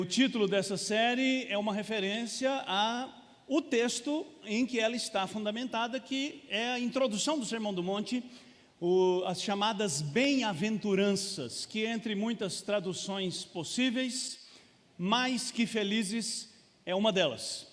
O título dessa série é uma referência ao texto em que ela está fundamentada, que é a introdução do Sermão do Monte, as chamadas bem-aventuranças, que entre muitas traduções possíveis, mais que felizes é uma delas.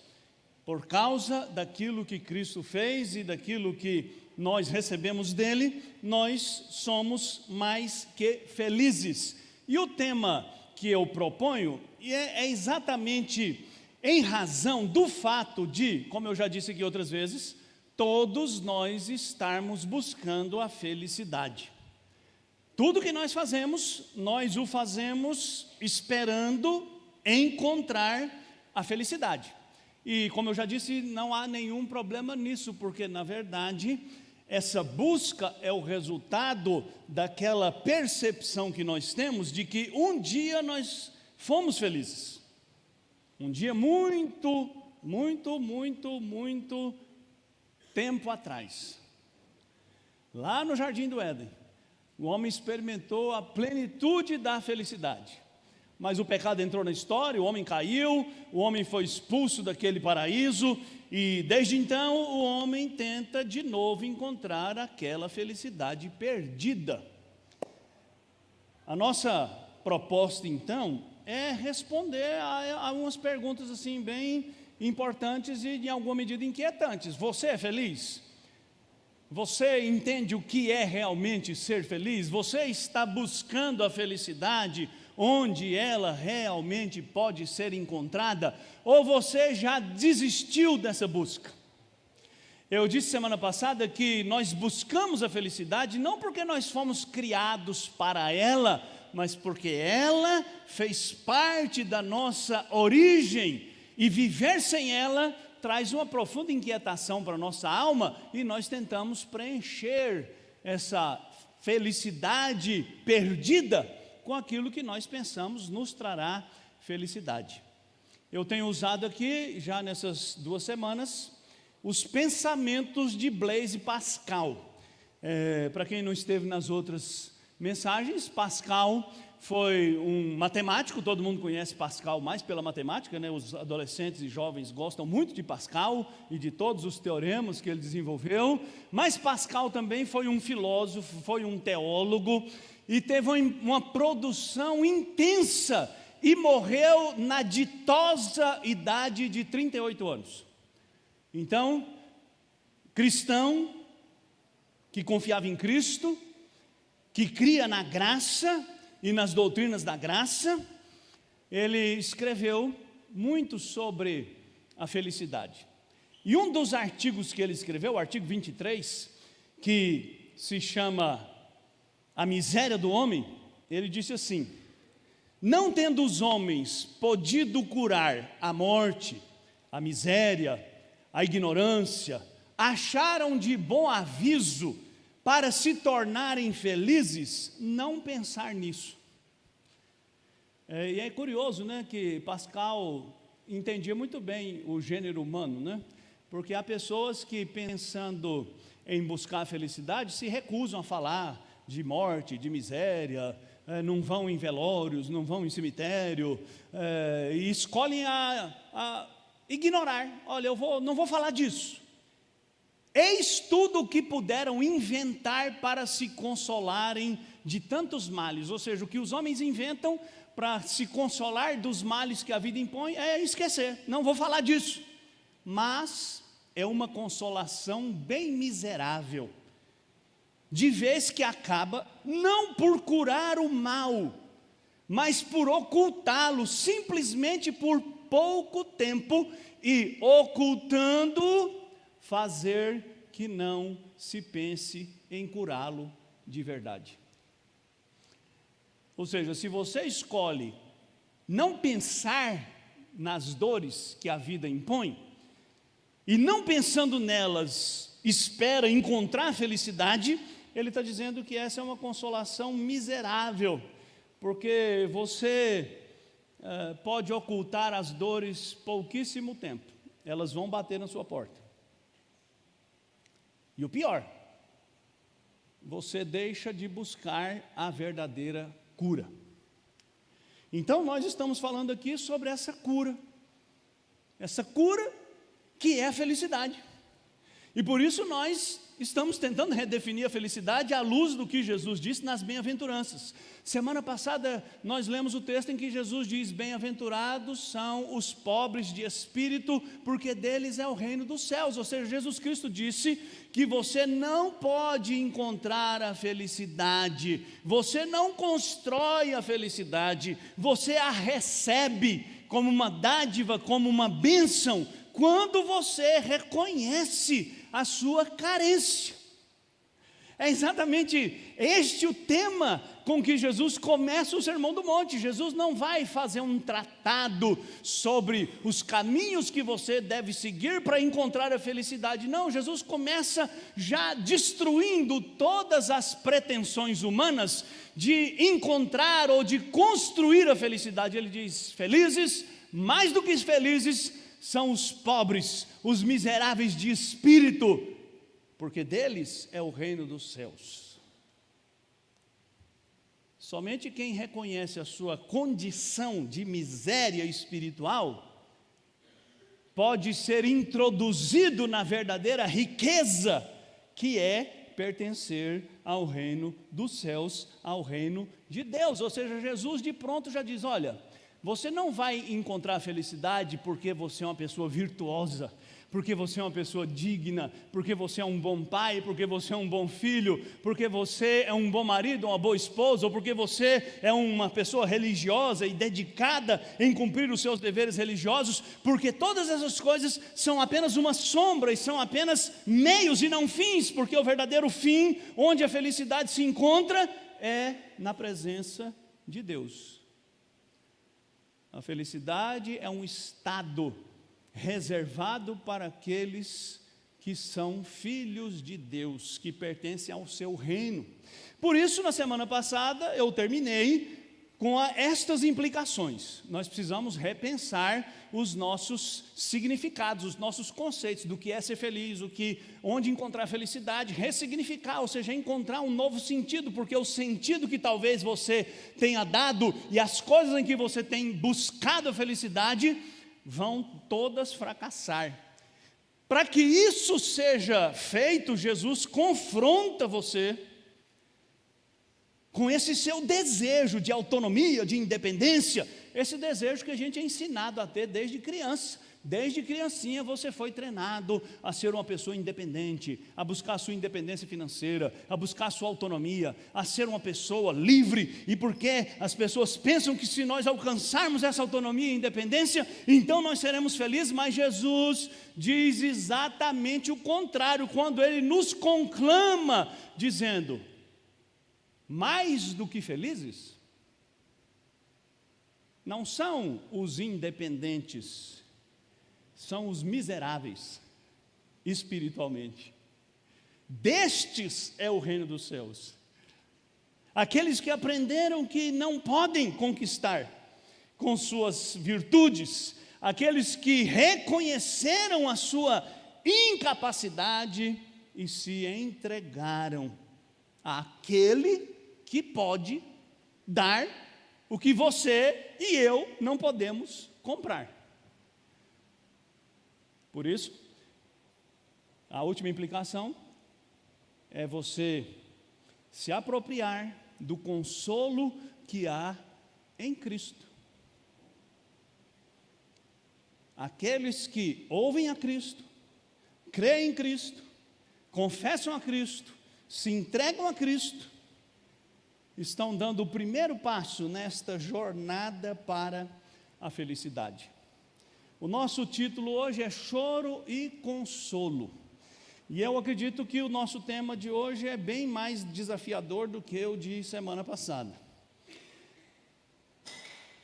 Por causa daquilo que Cristo fez e daquilo que nós recebemos dele, nós somos mais que felizes. E o tema que eu proponho é exatamente em razão do fato de, como eu já disse aqui outras vezes, todos nós estarmos buscando a felicidade. Tudo que nós o fazemos esperando encontrar a felicidade. E como eu já disse, não há nenhum problema nisso, porque na verdade essa busca é o resultado daquela percepção que nós temos de que um dia nós fomos felizes. Um dia muito tempo atrás, lá no Jardim do Éden, o homem experimentou a plenitude da felicidade. Mas o pecado entrou na história, o homem caiu, o homem foi expulso daquele paraíso, e desde então o homem tenta de novo encontrar aquela felicidade perdida. A nossa proposta então é responder a umas perguntas assim bem importantes e em alguma medida inquietantes. Você é feliz? Você entende o que é realmente ser feliz? Você está buscando a felicidade onde ela realmente pode ser encontrada? Ou você já desistiu dessa busca? Eu disse semana passada que nós buscamos a felicidade não porque nós fomos criados para ela, mas porque ela fez parte da nossa origem, e viver sem ela traz uma profunda inquietação para a nossa alma, e nós tentamos preencher essa felicidade perdida com aquilo que nós pensamos nos trará felicidade. Eu tenho usado aqui, já nessas 2 semanas, os pensamentos de Blaise Pascal. Para quem não esteve nas outras mensagens, Pascal foi um matemático. Todo mundo conhece Pascal mais pela matemática, né? Os adolescentes e jovens gostam muito de Pascal e de todos os teoremas que ele desenvolveu. Mas Pascal também foi um filósofo, foi um teólogo, e teve uma produção intensa, e morreu na ditosa idade de 38 anos. Então, cristão, que confiava em Cristo, que cria na graça e nas doutrinas da graça, ele escreveu muito sobre a felicidade. E um dos artigos que ele escreveu, o artigo 23, que se chama A Miséria do Homem, ele disse assim: não tendo os homens podido curar a morte, a miséria, a ignorância, acharam de bom aviso, para se tornarem felizes, não pensar nisso. E é curioso, né, que Pascal entendia muito bem o gênero humano, né? Porque há pessoas que, pensando em buscar a felicidade, se recusam a falar de morte, de miséria, não vão em velórios, não vão em cemitério, e escolhem a ignorar. Olha, não vou falar disso. Eis tudo o que puderam inventar para se consolarem de tantos males. Ou seja, o que os homens inventam para se consolar dos males que a vida impõe é esquecer. Não vou falar disso. Mas é uma consolação bem miserável, de vez que acaba não por curar o mal, mas por ocultá-lo, simplesmente por pouco tempo, e ocultando, fazer que não se pense em curá-lo de verdade. Ou seja, se você escolhe não pensar nas dores que a vida impõe, e não pensando nelas espera encontrar felicidade, ele está dizendo que essa é uma consolação miserável, porque você pode ocultar as dores pouquíssimo tempo, elas vão bater na sua porta. E o pior, você deixa de buscar a verdadeira cura. Então nós estamos falando aqui sobre essa cura que é a felicidade. E por isso nós estamos tentando redefinir a felicidade à luz do que Jesus disse nas bem-aventuranças. Semana passada nós lemos o texto em que Jesus diz: bem-aventurados são os pobres de espírito, porque deles é o reino dos céus. Ou seja, Jesus Cristo disse que você não pode encontrar a felicidade, você não constrói a felicidade, você a recebe como uma dádiva, como uma bênção, quando você reconhece a sua carência. É exatamente este o tema com que Jesus começa o Sermão do Monte. Jesus não vai fazer um tratado sobre os caminhos que você deve seguir para encontrar a felicidade. Não, Jesus começa já destruindo todas as pretensões humanas de encontrar ou de construir a felicidade. Ele diz: felizes, mais do que felizes, são os pobres, os miseráveis de espírito, porque deles é o reino dos céus. Somente quem reconhece a sua condição de miséria espiritual pode ser introduzido na verdadeira riqueza, que é pertencer ao reino dos céus, ao reino de Deus. Ou seja, Jesus de pronto já diz: olha, você não vai encontrar felicidade porque você é uma pessoa virtuosa, porque você é uma pessoa digna, porque você é um bom pai, porque você é um bom filho, porque você é um bom marido, uma boa esposa, ou porque você é uma pessoa religiosa e dedicada em cumprir os seus deveres religiosos, porque todas essas coisas são apenas uma sombra e são apenas meios e não fins, porque o verdadeiro fim, onde a felicidade se encontra, é na presença de Deus. A felicidade é um estado reservado para aqueles que são filhos de Deus, que pertencem ao seu reino. Por isso, na semana passada, eu terminei com estas implicações. Nós precisamos repensar os nossos significados, os nossos conceitos do que é ser feliz, onde encontrar felicidade, ressignificar, ou seja, encontrar um novo sentido, porque o sentido que talvez você tenha dado e as coisas em que você tem buscado a felicidade vão todas fracassar. Para que isso seja feito, Jesus confronta você com esse seu desejo de autonomia, de independência, esse desejo que a gente é ensinado a ter desde criança. Desde criancinha você foi treinado a ser uma pessoa independente, a buscar a sua independência financeira, a buscar a sua autonomia, a ser uma pessoa livre. E porque as pessoas pensam que se nós alcançarmos essa autonomia e independência, então nós seremos felizes, mas Jesus diz exatamente o contrário, quando Ele nos conclama, dizendo: mais do que felizes, não são os independentes, são os miseráveis espiritualmente. Destes é o reino dos céus. Aqueles que aprenderam que não podem conquistar com suas virtudes, aqueles que reconheceram a sua incapacidade e se entregaram àquele que pode dar o que você e eu não podemos comprar. Por isso, a última implicação é você se apropriar do consolo que há em Cristo. Aqueles que ouvem a Cristo, creem em Cristo, confessam a Cristo, se entregam a Cristo, estão dando o primeiro passo nesta jornada para a felicidade. O nosso título hoje é Choro e Consolo. E eu acredito que o nosso tema de hoje é bem mais desafiador do que o de semana passada.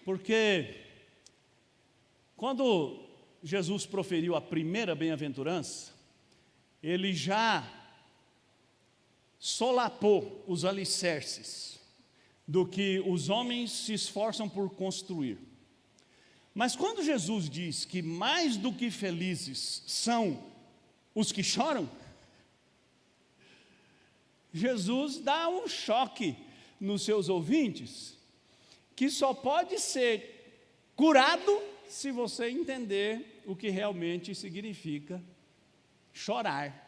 Porque quando Jesus proferiu a primeira bem-aventurança, Ele já solapou os alicerces do que os homens se esforçam por construir. Mas quando Jesus diz que mais do que felizes são os que choram, Jesus dá um choque nos seus ouvintes, que só pode ser curado se você entender o que realmente significa chorar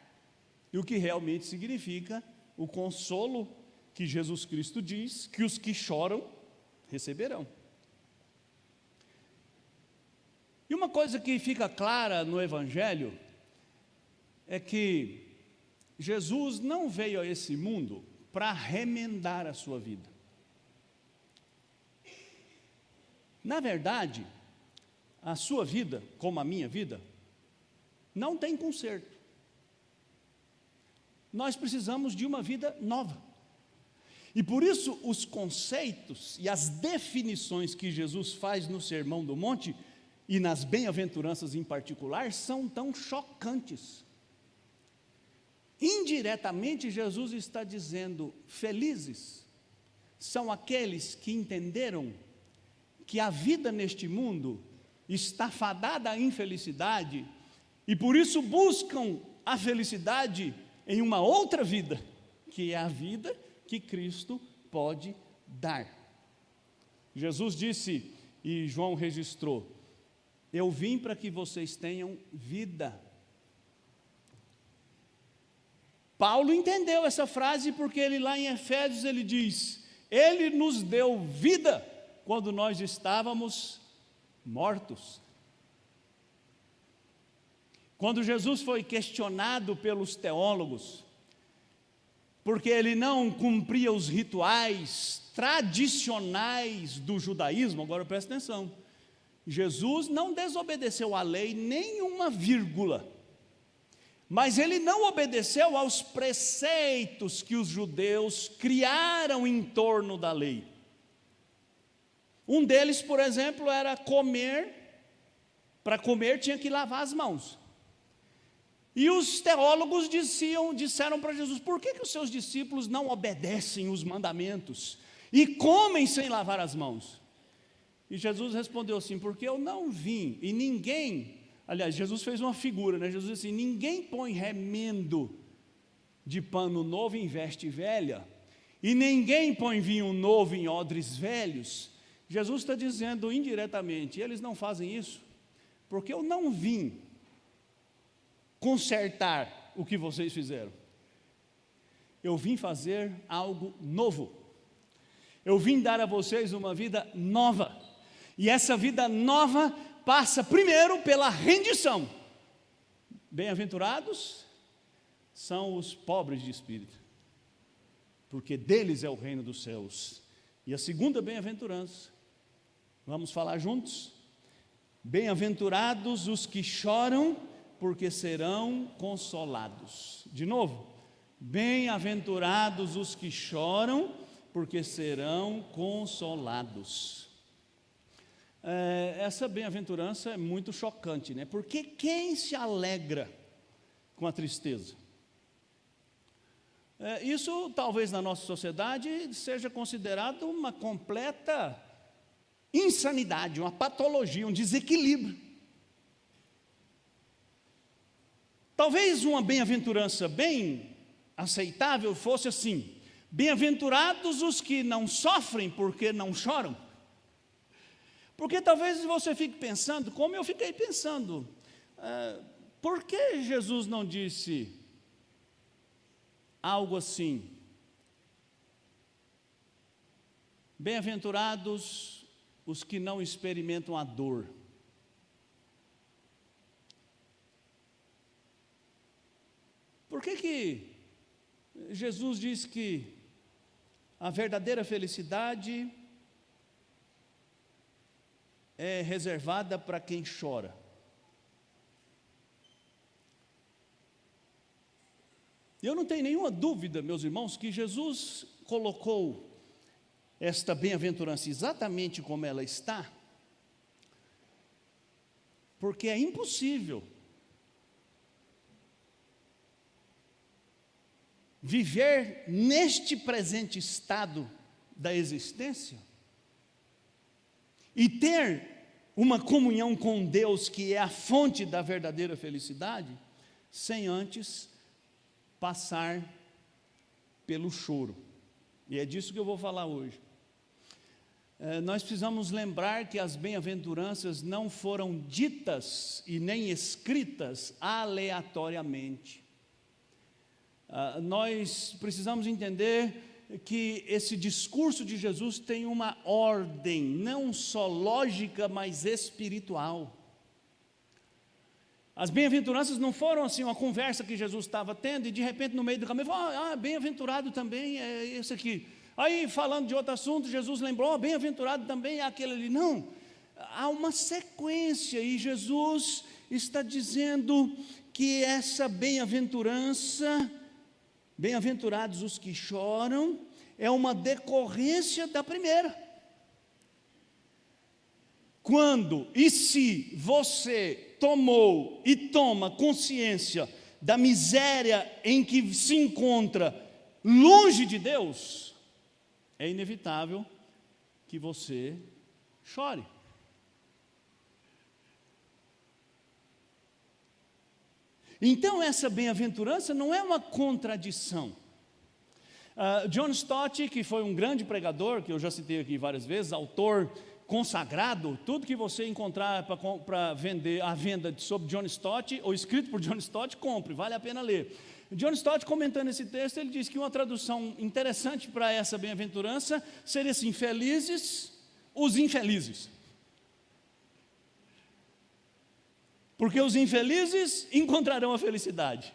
e o que realmente significa o consolo que Jesus Cristo diz que os que choram receberão. E uma coisa que fica clara no Evangelho é que Jesus não veio a esse mundo para remendar a sua vida. Na verdade, a sua vida, como a minha vida, não tem conserto. Nós precisamos de uma vida nova. E por isso os conceitos e as definições que Jesus faz no Sermão do Monte e nas bem-aventuranças em particular são tão chocantes. Indiretamente, Jesus está dizendo: felizes são aqueles que entenderam que a vida neste mundo está fadada à infelicidade e por isso buscam a felicidade em uma outra vida, que é a vida que Cristo pode dar. Jesus disse, e João registrou: eu vim para que vocês tenham vida. Paulo entendeu essa frase porque ele lá em Efésios ele diz: ele nos deu vida quando nós estávamos mortos. Quando Jesus foi questionado pelos teólogos, porque ele não cumpria os rituais tradicionais do judaísmo, agora presta atenção, Jesus não desobedeceu à lei nem uma vírgula, mas ele não obedeceu aos preceitos que os judeus criaram em torno da lei. Um deles, por exemplo, era comer. Para comer tinha que lavar as mãos. E os teólogos disseram para Jesus: por que os seus discípulos não obedecem os mandamentos e comem sem lavar as mãos? E Jesus respondeu assim: porque eu não vim, e ninguém, aliás, Jesus fez uma figura, né? Jesus disse assim: ninguém põe remendo de pano novo em veste velha, e ninguém põe vinho novo em odres velhos. Jesus está dizendo indiretamente: eles não fazem isso, porque eu não vim consertar o que vocês fizeram. Eu vim fazer algo novo. Eu vim dar a vocês uma vida nova. E essa vida nova passa primeiro pela rendição. Bem-aventurados são os pobres de espírito, porque deles é o reino dos céus. E a segunda bem-aventurança, vamos falar juntos? Bem-aventurados os que choram, porque serão consolados. De novo, bem-aventurados os que choram, porque serão consolados. Essa bem-aventurança é muito chocante, né? Porque quem se alegra com a tristeza? Isso talvez na nossa sociedade seja considerado uma completa insanidade, uma patologia, um desequilíbrio. Talvez uma bem-aventurança bem aceitável fosse assim: bem-aventurados os que não sofrem porque não choram. Porque talvez você fique pensando, como eu fiquei pensando, por que Jesus não disse algo assim: bem-aventurados os que não experimentam a dor? Por que Jesus diz que a verdadeira felicidade é reservada para quem chora? Eu não tenho nenhuma dúvida, meus irmãos, que Jesus colocou esta bem-aventurança exatamente como ela está, porque é impossível viver neste presente estado da existência e ter uma comunhão com Deus, que é a fonte da verdadeira felicidade, sem antes passar pelo choro. E é disso que eu vou falar hoje. nós precisamos lembrar que as bem-aventuranças não foram ditas e nem escritas aleatoriamente. Nós precisamos entender que esse discurso de Jesus tem uma ordem, não só lógica, mas espiritual. As bem-aventuranças não foram assim uma conversa que Jesus estava tendo e de repente no meio do caminho falou, bem-aventurado também é esse aqui. Aí falando de outro assunto, Jesus lembrou, bem-aventurado também é aquele ali. Não, há uma sequência e Jesus está dizendo que essa bem-aventurança, bem-aventurados os que choram, é uma decorrência da primeira. Quando e se você tomou e toma consciência da miséria em que se encontra longe de Deus, é inevitável que você chore. Então essa bem-aventurança não é uma contradição. John Stott, que foi um grande pregador, que eu já citei aqui várias vezes, autor consagrado, tudo que você encontrar para vender à venda sobre John Stott, ou escrito por John Stott, compre, vale a pena ler. John Stott, comentando esse texto, ele diz que uma tradução interessante para essa bem-aventurança seria assim: felizes os infelizes. Porque os infelizes encontrarão a felicidade.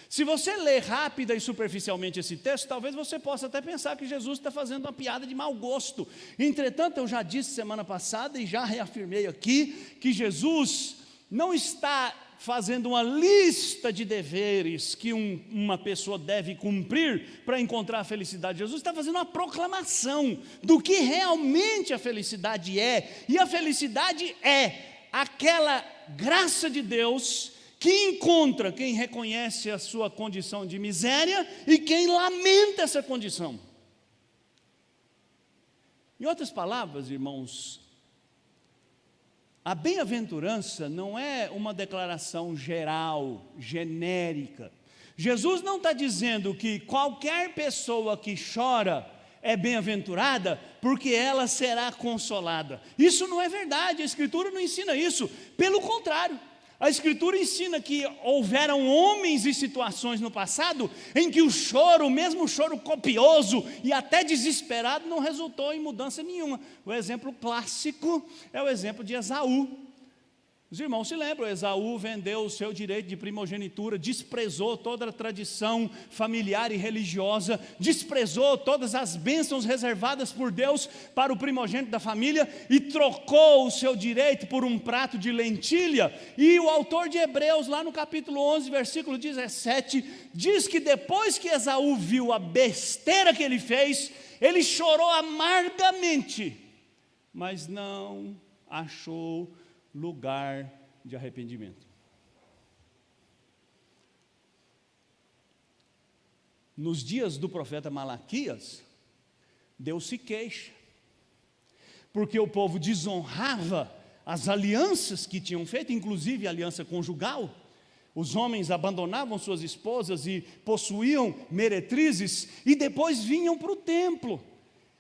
Se você ler rápida e superficialmente esse texto, talvez você possa até pensar que Jesus está fazendo uma piada de mau gosto. Entretanto, eu já disse semana passada e já reafirmei aqui, que Jesus não está fazendo uma lista de deveres que uma pessoa deve cumprir para encontrar a felicidade. Jesus está fazendo uma proclamação do que realmente a felicidade é. E a felicidade é aquela graça de Deus que encontra quem reconhece a sua condição de miséria e quem lamenta essa condição. Em outras palavras, irmãos, a bem-aventurança não é uma declaração geral, genérica. Jesus não está dizendo que qualquer pessoa que chora é bem-aventurada porque ela será consolada. Isso não é verdade, a Escritura não ensina isso. Pelo contrário, a Escritura ensina que houveram homens e situações no passado em que o choro, mesmo o choro copioso e até desesperado, não resultou em mudança nenhuma. O exemplo clássico é o exemplo de Esaú. Os irmãos se lembram, Esaú vendeu o seu direito de primogenitura, desprezou toda a tradição familiar e religiosa, desprezou todas as bênçãos reservadas por Deus para o primogênito da família e trocou o seu direito por um prato de lentilha. E o autor de Hebreus, lá no capítulo 11, versículo 17, diz que depois que Esaú viu a besteira que ele fez, ele chorou amargamente, mas não achou lugar de arrependimento. Nos dias do profeta Malaquias, Deus se queixa, porque o povo desonrava as alianças que tinham feito, inclusive a aliança conjugal. Os homens abandonavam suas esposas e possuíam meretrizes, e depois vinham para o templo,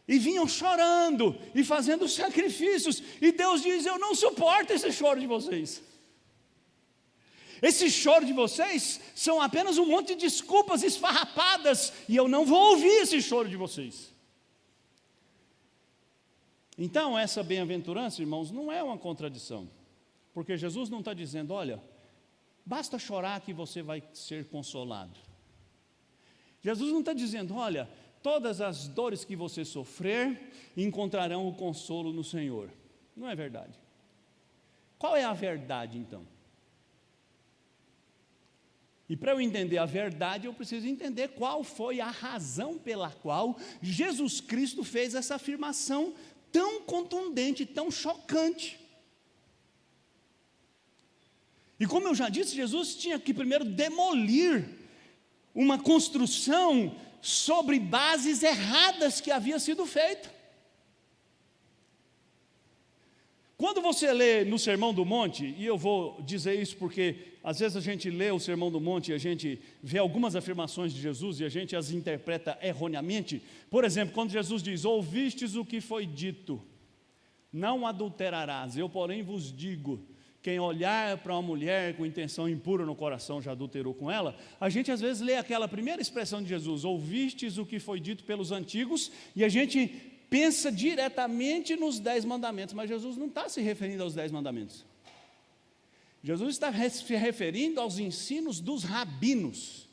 e vinham chorando, e fazendo sacrifícios, e Deus diz: eu não suporto esse choro de vocês. Esse choro de vocês são apenas um monte de desculpas esfarrapadas, e eu não vou ouvir esse choro de vocês. Então essa bem-aventurança, irmãos, não é uma contradição, porque Jesus não está dizendo: olha, basta chorar que você vai ser consolado. Jesus não está dizendo: olha, todas as dores que você sofrer encontrarão o consolo no Senhor. Não é verdade. Qual é a verdade então? E para eu entender a verdade, eu preciso entender qual foi a razão pela qual Jesus Cristo fez essa afirmação tão contundente, tão chocante. E como eu já disse, Jesus tinha que primeiro demolir uma construção sobre bases erradas que havia sido feita. Quando você lê no Sermão do Monte, e eu vou dizer isso porque às vezes a gente lê o Sermão do Monte e a gente vê algumas afirmações de Jesus e a gente as interpreta erroneamente. Por exemplo, quando Jesus diz: ouvistes o que foi dito, não adulterarás, eu porém vos digo, quem olhar para uma mulher com intenção impura no coração já adulterou com ela. A gente às vezes lê aquela primeira expressão de Jesus: ouvistes o que foi dito pelos antigos, e a gente pensa diretamente nos 10 mandamentos, mas Jesus não está se referindo aos 10 mandamentos. Jesus está se referindo aos ensinos dos rabinos,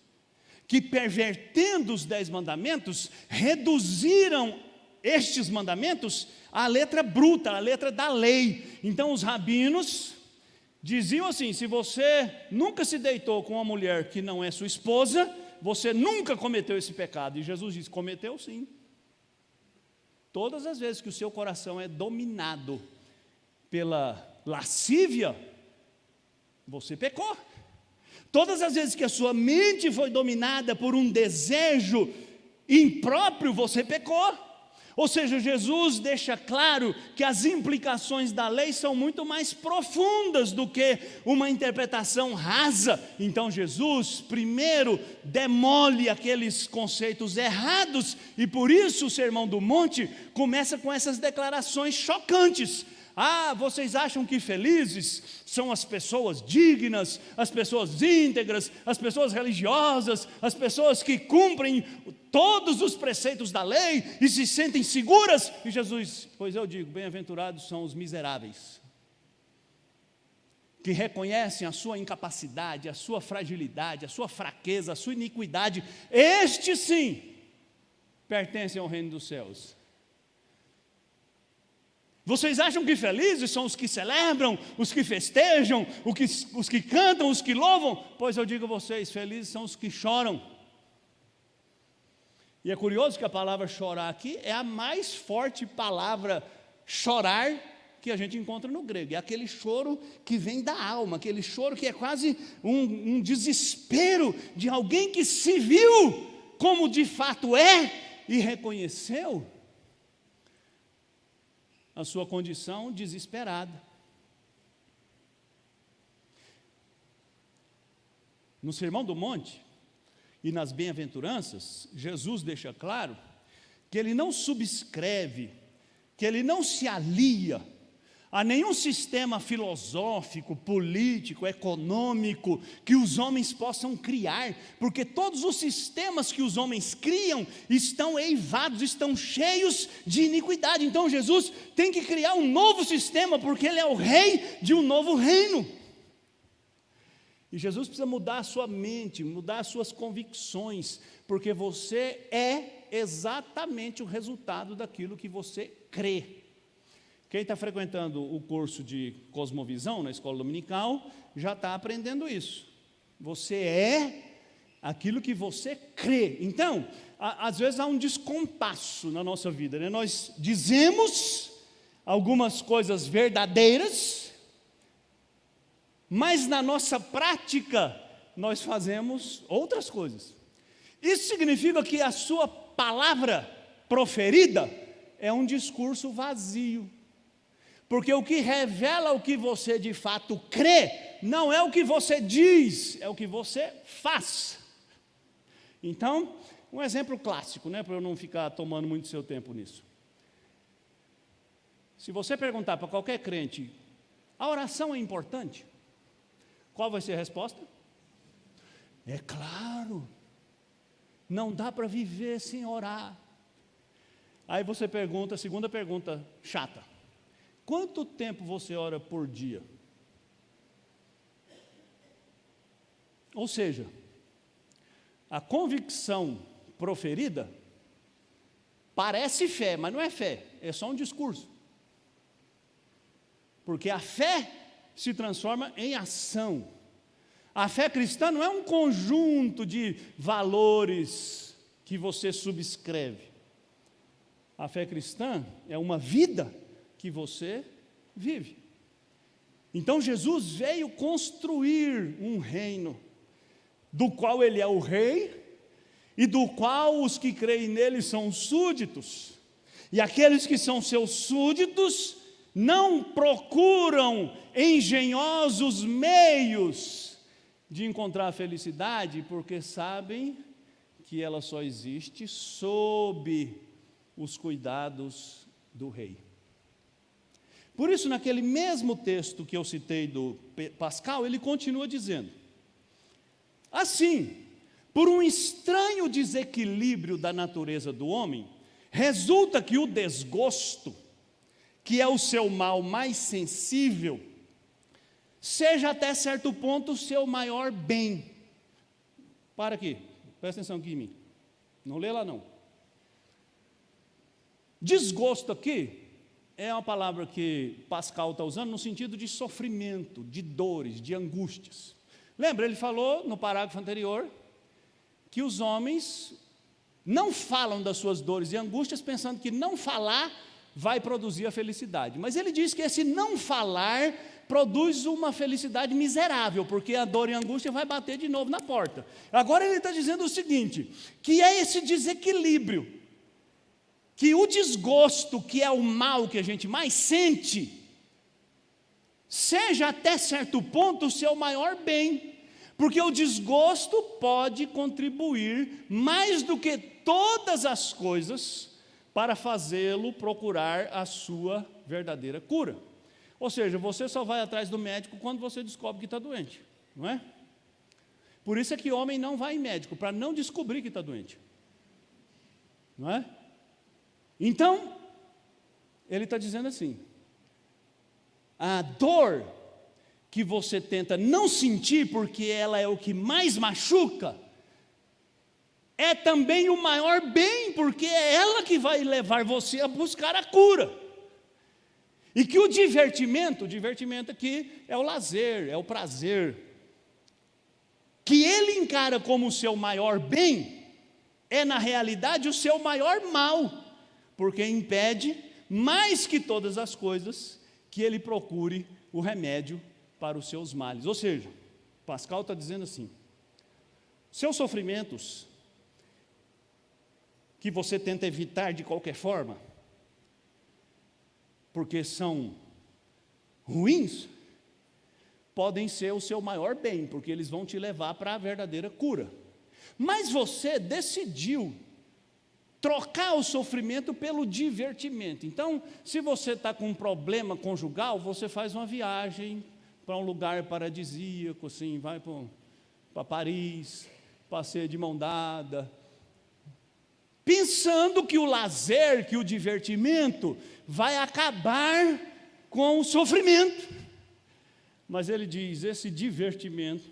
que pervertendo os 10 mandamentos, reduziram estes mandamentos à letra bruta, à letra da lei. Então os rabinos diziam assim: se você nunca se deitou com uma mulher que não é sua esposa, você nunca cometeu esse pecado. E Jesus diz: cometeu sim. Todas as vezes que o seu coração é dominado pela lascívia, você pecou. Todas as vezes que a sua mente foi dominada por um desejo impróprio, você pecou. Ou seja, Jesus deixa claro que as implicações da lei são muito mais profundas do que uma interpretação rasa. Então Jesus primeiro demole aqueles conceitos errados, e por isso o Sermão do Monte começa com essas declarações chocantes. Ah, vocês acham que felizes são as pessoas dignas, as pessoas íntegras, as pessoas religiosas, as pessoas que cumprem todos os preceitos da lei e se sentem seguras? E Jesus: pois eu digo, bem-aventurados são os miseráveis, que reconhecem a sua incapacidade, a sua fragilidade, a sua fraqueza, a sua iniquidade. Estes sim pertencem ao reino dos céus. Vocês acham que felizes são os que celebram, os que festejam, os que cantam, os que louvam? Pois eu digo a vocês, felizes são os que choram. E é curioso que a palavra chorar aqui é a mais forte palavra chorar que a gente encontra no grego. É aquele choro que vem da alma, aquele choro que é quase um desespero de alguém que se viu como de fato é e reconheceu a sua condição desesperada. No Sermão do Monte e nas bem-aventuranças, Jesus deixa claro que ele não subscreve, que ele não se alia a nenhum sistema filosófico, político, econômico que os homens possam criar, porque todos os sistemas que os homens criam estão eivados, estão cheios de iniquidade. Então Jesus tem que criar um novo sistema, porque ele é o rei de um novo reino. E Jesus precisa mudar a sua mente, mudar as suas convicções, porque você é exatamente o resultado daquilo que você crê. Quem está frequentando o curso de Cosmovisão na escola dominical já está aprendendo isso. Você é aquilo que você crê. Então, às vezes há um descompasso na nossa vida, né? Nós dizemos algumas coisas verdadeiras, mas na nossa prática nós fazemos outras coisas. Isso significa que a sua palavra proferida é um discurso vazio. Porque o que revela o que você de fato crê, não é o que você diz, é o que você faz. Então, um exemplo clássico, né, para eu não ficar tomando muito seu tempo nisso. Se você perguntar para qualquer crente, a oração é importante? Qual vai ser a resposta? É claro, não dá para viver sem orar. Aí você pergunta, a segunda pergunta chata: quanto tempo você ora por dia? Ou seja, a convicção proferida parece fé, mas não é fé, é só um discurso. Porque a fé se transforma em ação. A fé cristã não é um conjunto de valores que você subscreve. A fé cristã é uma vida que você vive. Então Jesus veio construir um reino, do qual ele é o rei, e do qual os que creem nele são súditos, e aqueles que são seus súditos não procuram engenhosos meios de encontrar a felicidade, porque sabem que ela só existe sob os cuidados do rei. Por isso, naquele mesmo texto que eu citei do Pascal, ele continua dizendo: assim, por um estranho desequilíbrio da natureza do homem, resulta que o desgosto, que é o seu mal mais sensível, seja até certo ponto o seu maior bem. Para aqui, presta atenção aqui em mim, não lê lá não. Desgosto aqui é uma palavra que Pascal está usando no sentido de sofrimento, de dores, de angústias. Lembra, ele falou no parágrafo anterior que os homens não falam das suas dores e angústias pensando que não falar vai produzir a felicidade. Mas ele diz que esse não falar produz uma felicidade miserável, porque a dor e a angústia vai bater de novo na porta. Agora ele está dizendo o seguinte, que é esse desequilíbrio, que o desgosto, que é o mal que a gente mais sente, seja até certo ponto o seu maior bem, porque o desgosto pode contribuir mais do que todas as coisas para fazê-lo procurar a sua verdadeira cura. Ou seja, você só vai atrás do médico quando você descobre que está doente, não é? Por isso é que homem não vai em médico, para não descobrir que está doente, não é? Então, ele está dizendo assim, a dor que você tenta não sentir, porque ela é o que mais machuca, é também o maior bem, porque é ela que vai levar você a buscar a cura. E que o divertimento aqui é o lazer, é o prazer, que ele encara como o seu maior bem, é na realidade o seu maior mal, porque impede, mais que todas as coisas, que ele procure o remédio para os seus males. Ou seja, Pascal está dizendo assim, seus sofrimentos, que você tenta evitar de qualquer forma, porque são ruins, podem ser o seu maior bem, porque eles vão te levar para a verdadeira cura. Mas você decidiu trocar o sofrimento pelo divertimento. Então, se você está com um problema conjugal, você faz uma viagem para um lugar paradisíaco, assim, vai para Paris, passeia de mão dada, pensando que o lazer, que o divertimento vai acabar com o sofrimento. Mas ele diz, esse divertimento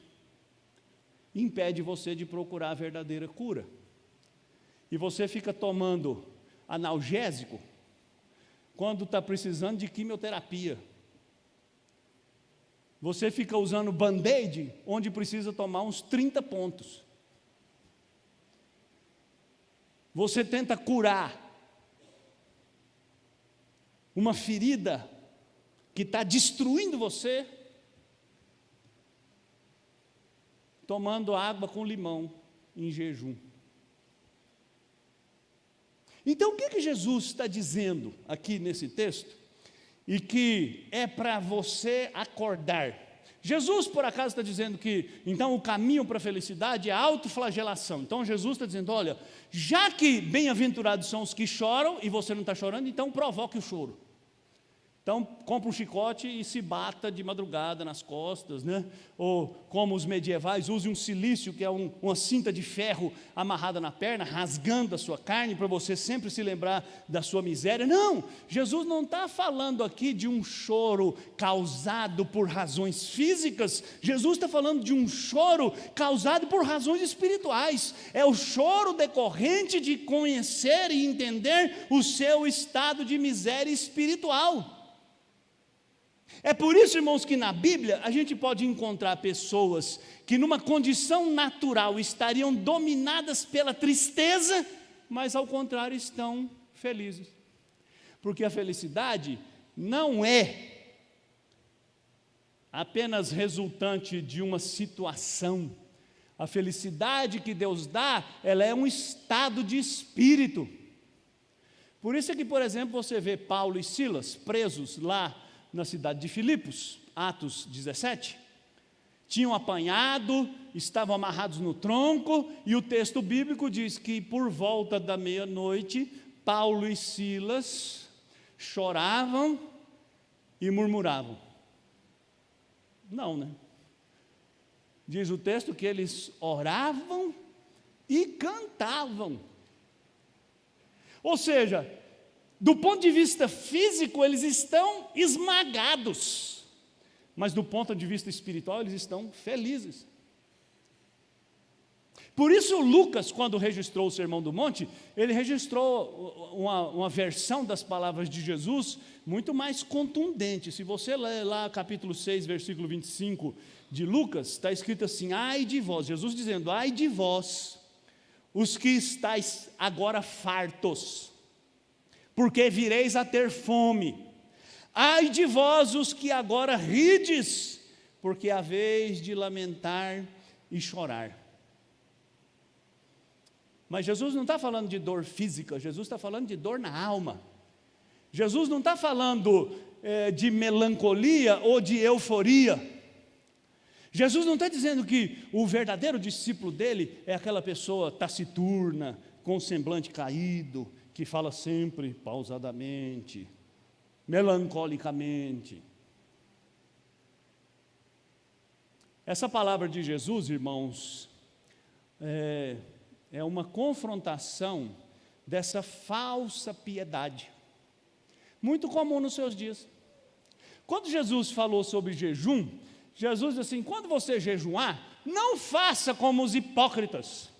impede você de procurar a verdadeira cura. E você fica tomando analgésico quando está precisando de quimioterapia. Você fica usando band-aid onde precisa tomar uns 30 pontos. Você tenta curar uma ferida que está destruindo você, tomando água com limão em jejum. Então, o que Jesus está dizendo aqui nesse texto? E que é para você acordar. Jesus, por acaso, está dizendo que, então, o caminho para a felicidade é a autoflagelação. Então, Jesus está dizendo, olha, já que bem-aventurados são os que choram, e você não está chorando, então provoque o choro. Então, compra um chicote e se bata de madrugada nas costas, né? Ou, como os medievais, use um cilício, que é uma cinta de ferro amarrada na perna, rasgando a sua carne, para você sempre se lembrar da sua miséria. Não, Jesus não está falando aqui de um choro causado por razões físicas, Jesus está falando de um choro causado por razões espirituais. É o choro decorrente de conhecer e entender o seu estado de miséria espiritual. É por isso, irmãos, que na Bíblia a gente pode encontrar pessoas que numa condição natural estariam dominadas pela tristeza, mas ao contrário estão felizes. Porque a felicidade não é apenas resultante de uma situação. A felicidade que Deus dá, ela é um estado de espírito. Por isso é que, por exemplo, você vê Paulo e Silas presos lá na cidade de Filipos, Atos 17, tinham apanhado, estavam amarrados no tronco, e o texto bíblico diz que por volta da meia-noite, Paulo e Silas choravam e murmuravam. Não, né? Diz o texto que eles oravam e cantavam. Ou seja, do ponto de vista físico, eles estão esmagados, mas do ponto de vista espiritual, eles estão felizes. Por isso, Lucas, quando registrou o Sermão do Monte, ele registrou uma versão das palavras de Jesus muito mais contundente. Se você ler lá capítulo 6, versículo 25 de Lucas, está escrito assim: ai de vós, Jesus dizendo, ai de vós, os que estáis agora fartos, porque vireis a ter fome. Ai de vós, os que agora rides, porque haveis de lamentar e chorar. Mas Jesus não está falando de dor física, Jesus está falando de dor na alma. Jesus não está falando de melancolia ou de euforia. Jesus não está dizendo que o verdadeiro discípulo dele é aquela pessoa taciturna, com o semblante caído, que fala sempre pausadamente, melancolicamente. Essa palavra de Jesus, irmãos, é uma confrontação dessa falsa piedade, muito comum nos seus dias. Quando Jesus falou sobre jejum, Jesus disse assim: quando você jejuar, não faça como os hipócritas,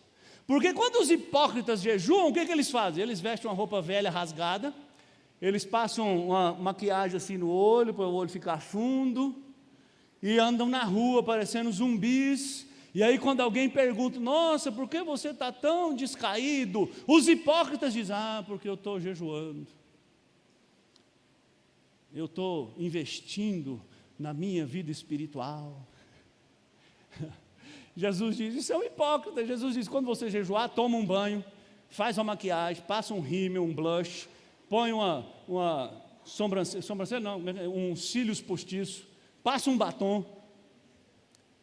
porque quando os hipócritas jejuam, o que eles fazem? Eles vestem uma roupa velha rasgada, eles passam uma maquiagem assim no olho, para o olho ficar fundo, e andam na rua parecendo zumbis. E aí quando alguém pergunta: nossa, por que você está tão descaído? Os hipócritas dizem: porque eu estou jejuando, eu estou investindo na minha vida espiritual. Jesus diz: isso é um hipócrita. Jesus diz: quando você jejuar, toma um banho, faz uma maquiagem, passa um rímel, um blush, põe uma sobrancelha não, um cílios postiço, passa um batom,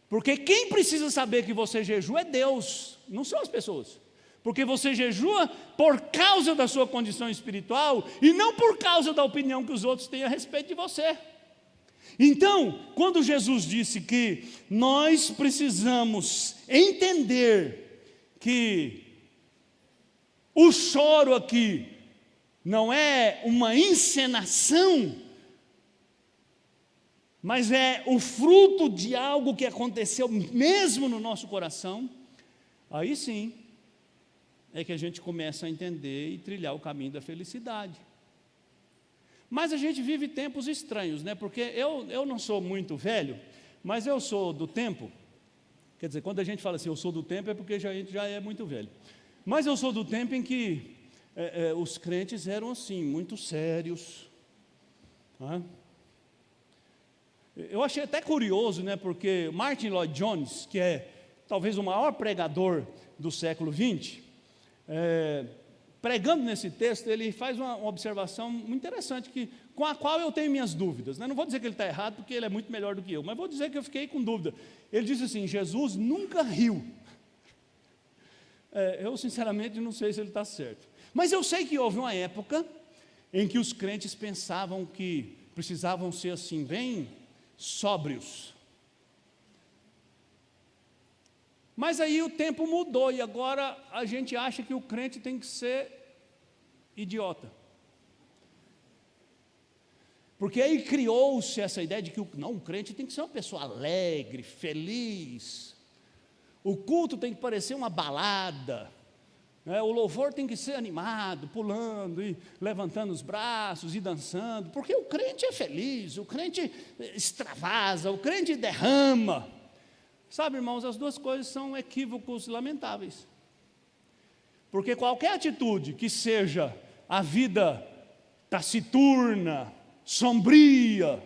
porque quem precisa saber que você jejua é Deus, não são as pessoas, porque você jejua por causa da sua condição espiritual e não por causa da opinião que os outros têm a respeito de você. Então, quando Jesus disse que nós precisamos entender que o choro aqui não é uma encenação, mas é o fruto de algo que aconteceu mesmo no nosso coração, aí sim é que a gente começa a entender e trilhar o caminho da felicidade. Mas a gente vive tempos estranhos, né? Porque eu não sou muito velho, mas eu sou do tempo. Quer dizer, quando a gente fala assim, eu sou do tempo, é porque a gente já é muito velho. Mas eu sou do tempo em que os crentes eram assim, muito sérios. Né? Eu achei até curioso, né? Porque Martin Lloyd Jones, que é talvez o maior pregador do século XX, pregando nesse texto, ele faz uma observação muito interessante, com a qual eu tenho minhas dúvidas, né? Não vou dizer que ele está errado, porque ele é muito melhor do que eu, mas vou dizer que eu fiquei com dúvida. Ele diz assim: Jesus nunca riu. Eu sinceramente não sei se ele está certo, mas eu sei que houve uma época em que os crentes pensavam que precisavam ser assim, bem sóbrios. Mas aí o tempo mudou e agora a gente acha que o crente tem que ser idiota. Porque aí criou-se essa ideia de que o crente tem que ser uma pessoa alegre, feliz. O culto tem que parecer uma balada. O louvor tem que ser animado, pulando e levantando os braços e dançando. Porque o crente é feliz, o crente extravasa, o crente derrama. Sabe, irmãos, as duas coisas são equívocos lamentáveis. Porque qualquer atitude que seja a vida taciturna, sombria,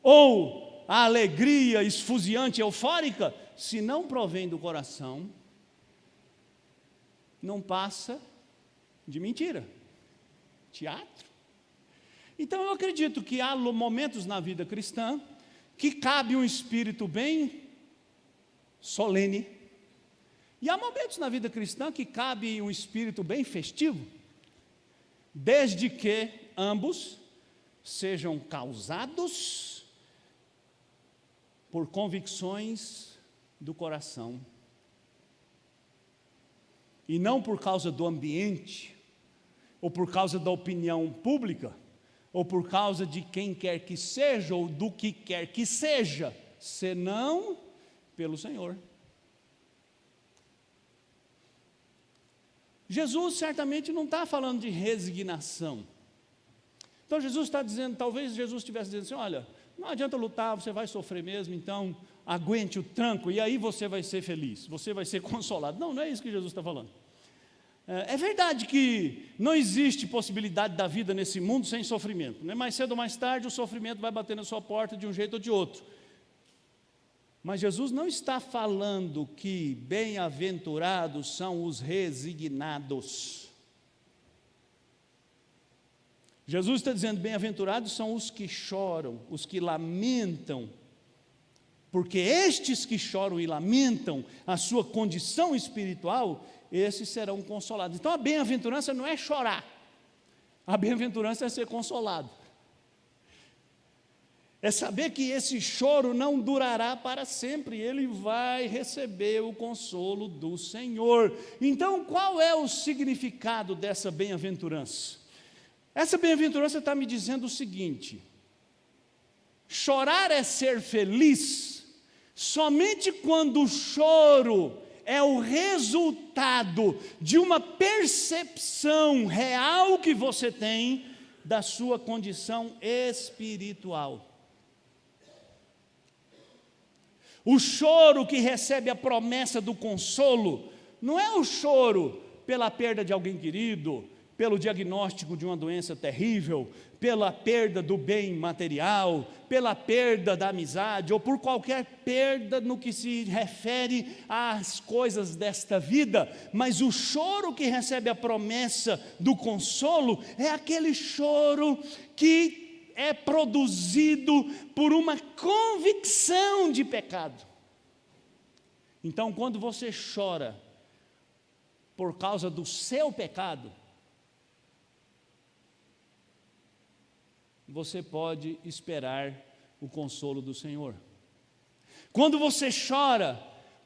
ou a alegria esfuziante, eufórica, se não provém do coração, não passa de mentira. teatro. Então eu acredito que há momentos na vida cristã que cabe um espírito bem solene, e há momentos na vida cristã que cabe um espírito bem festivo, desde que ambos sejam causados por convicções do coração, e não por causa do ambiente, ou por causa da opinião pública, ou por causa de quem quer que seja, ou do que quer que seja, senão pelo Senhor. Jesus certamente não está falando de resignação. Então Jesus está dizendo, talvez Jesus estivesse dizendo assim, olha, não adianta lutar, você vai sofrer mesmo, então aguente o tranco, e aí você vai ser feliz, você vai ser consolado. Não, não é isso que Jesus está falando. É verdade que não existe possibilidade da vida nesse mundo sem sofrimento, né? Mais cedo ou mais tarde o sofrimento vai bater na sua porta de um jeito ou de outro. Mas Jesus não está falando que bem-aventurados são os resignados. Jesus está dizendo, bem-aventurados são os que choram, os que lamentam, porque estes que choram e lamentam a sua condição espiritual, esses serão consolados. Então a bem-aventurança não é chorar, a bem-aventurança é ser consolado. É saber que esse choro não durará para sempre, ele vai receber o consolo do Senhor. Então qual é o significado dessa bem-aventurança? Essa bem-aventurança está me dizendo o seguinte: chorar é ser feliz somente quando o choro é o resultado de uma percepção real que você tem da sua condição espiritual. O choro que recebe a promessa do consolo não é o choro pela perda de alguém querido, pelo diagnóstico de uma doença terrível, pela perda do bem material, pela perda da amizade, ou por qualquer perda no que se refere às coisas desta vida, mas o choro que recebe a promessa do consolo é aquele choro que é produzido por uma convicção de pecado. Então, quando você chora por causa do seu pecado, você pode esperar o consolo do Senhor. Quando você chora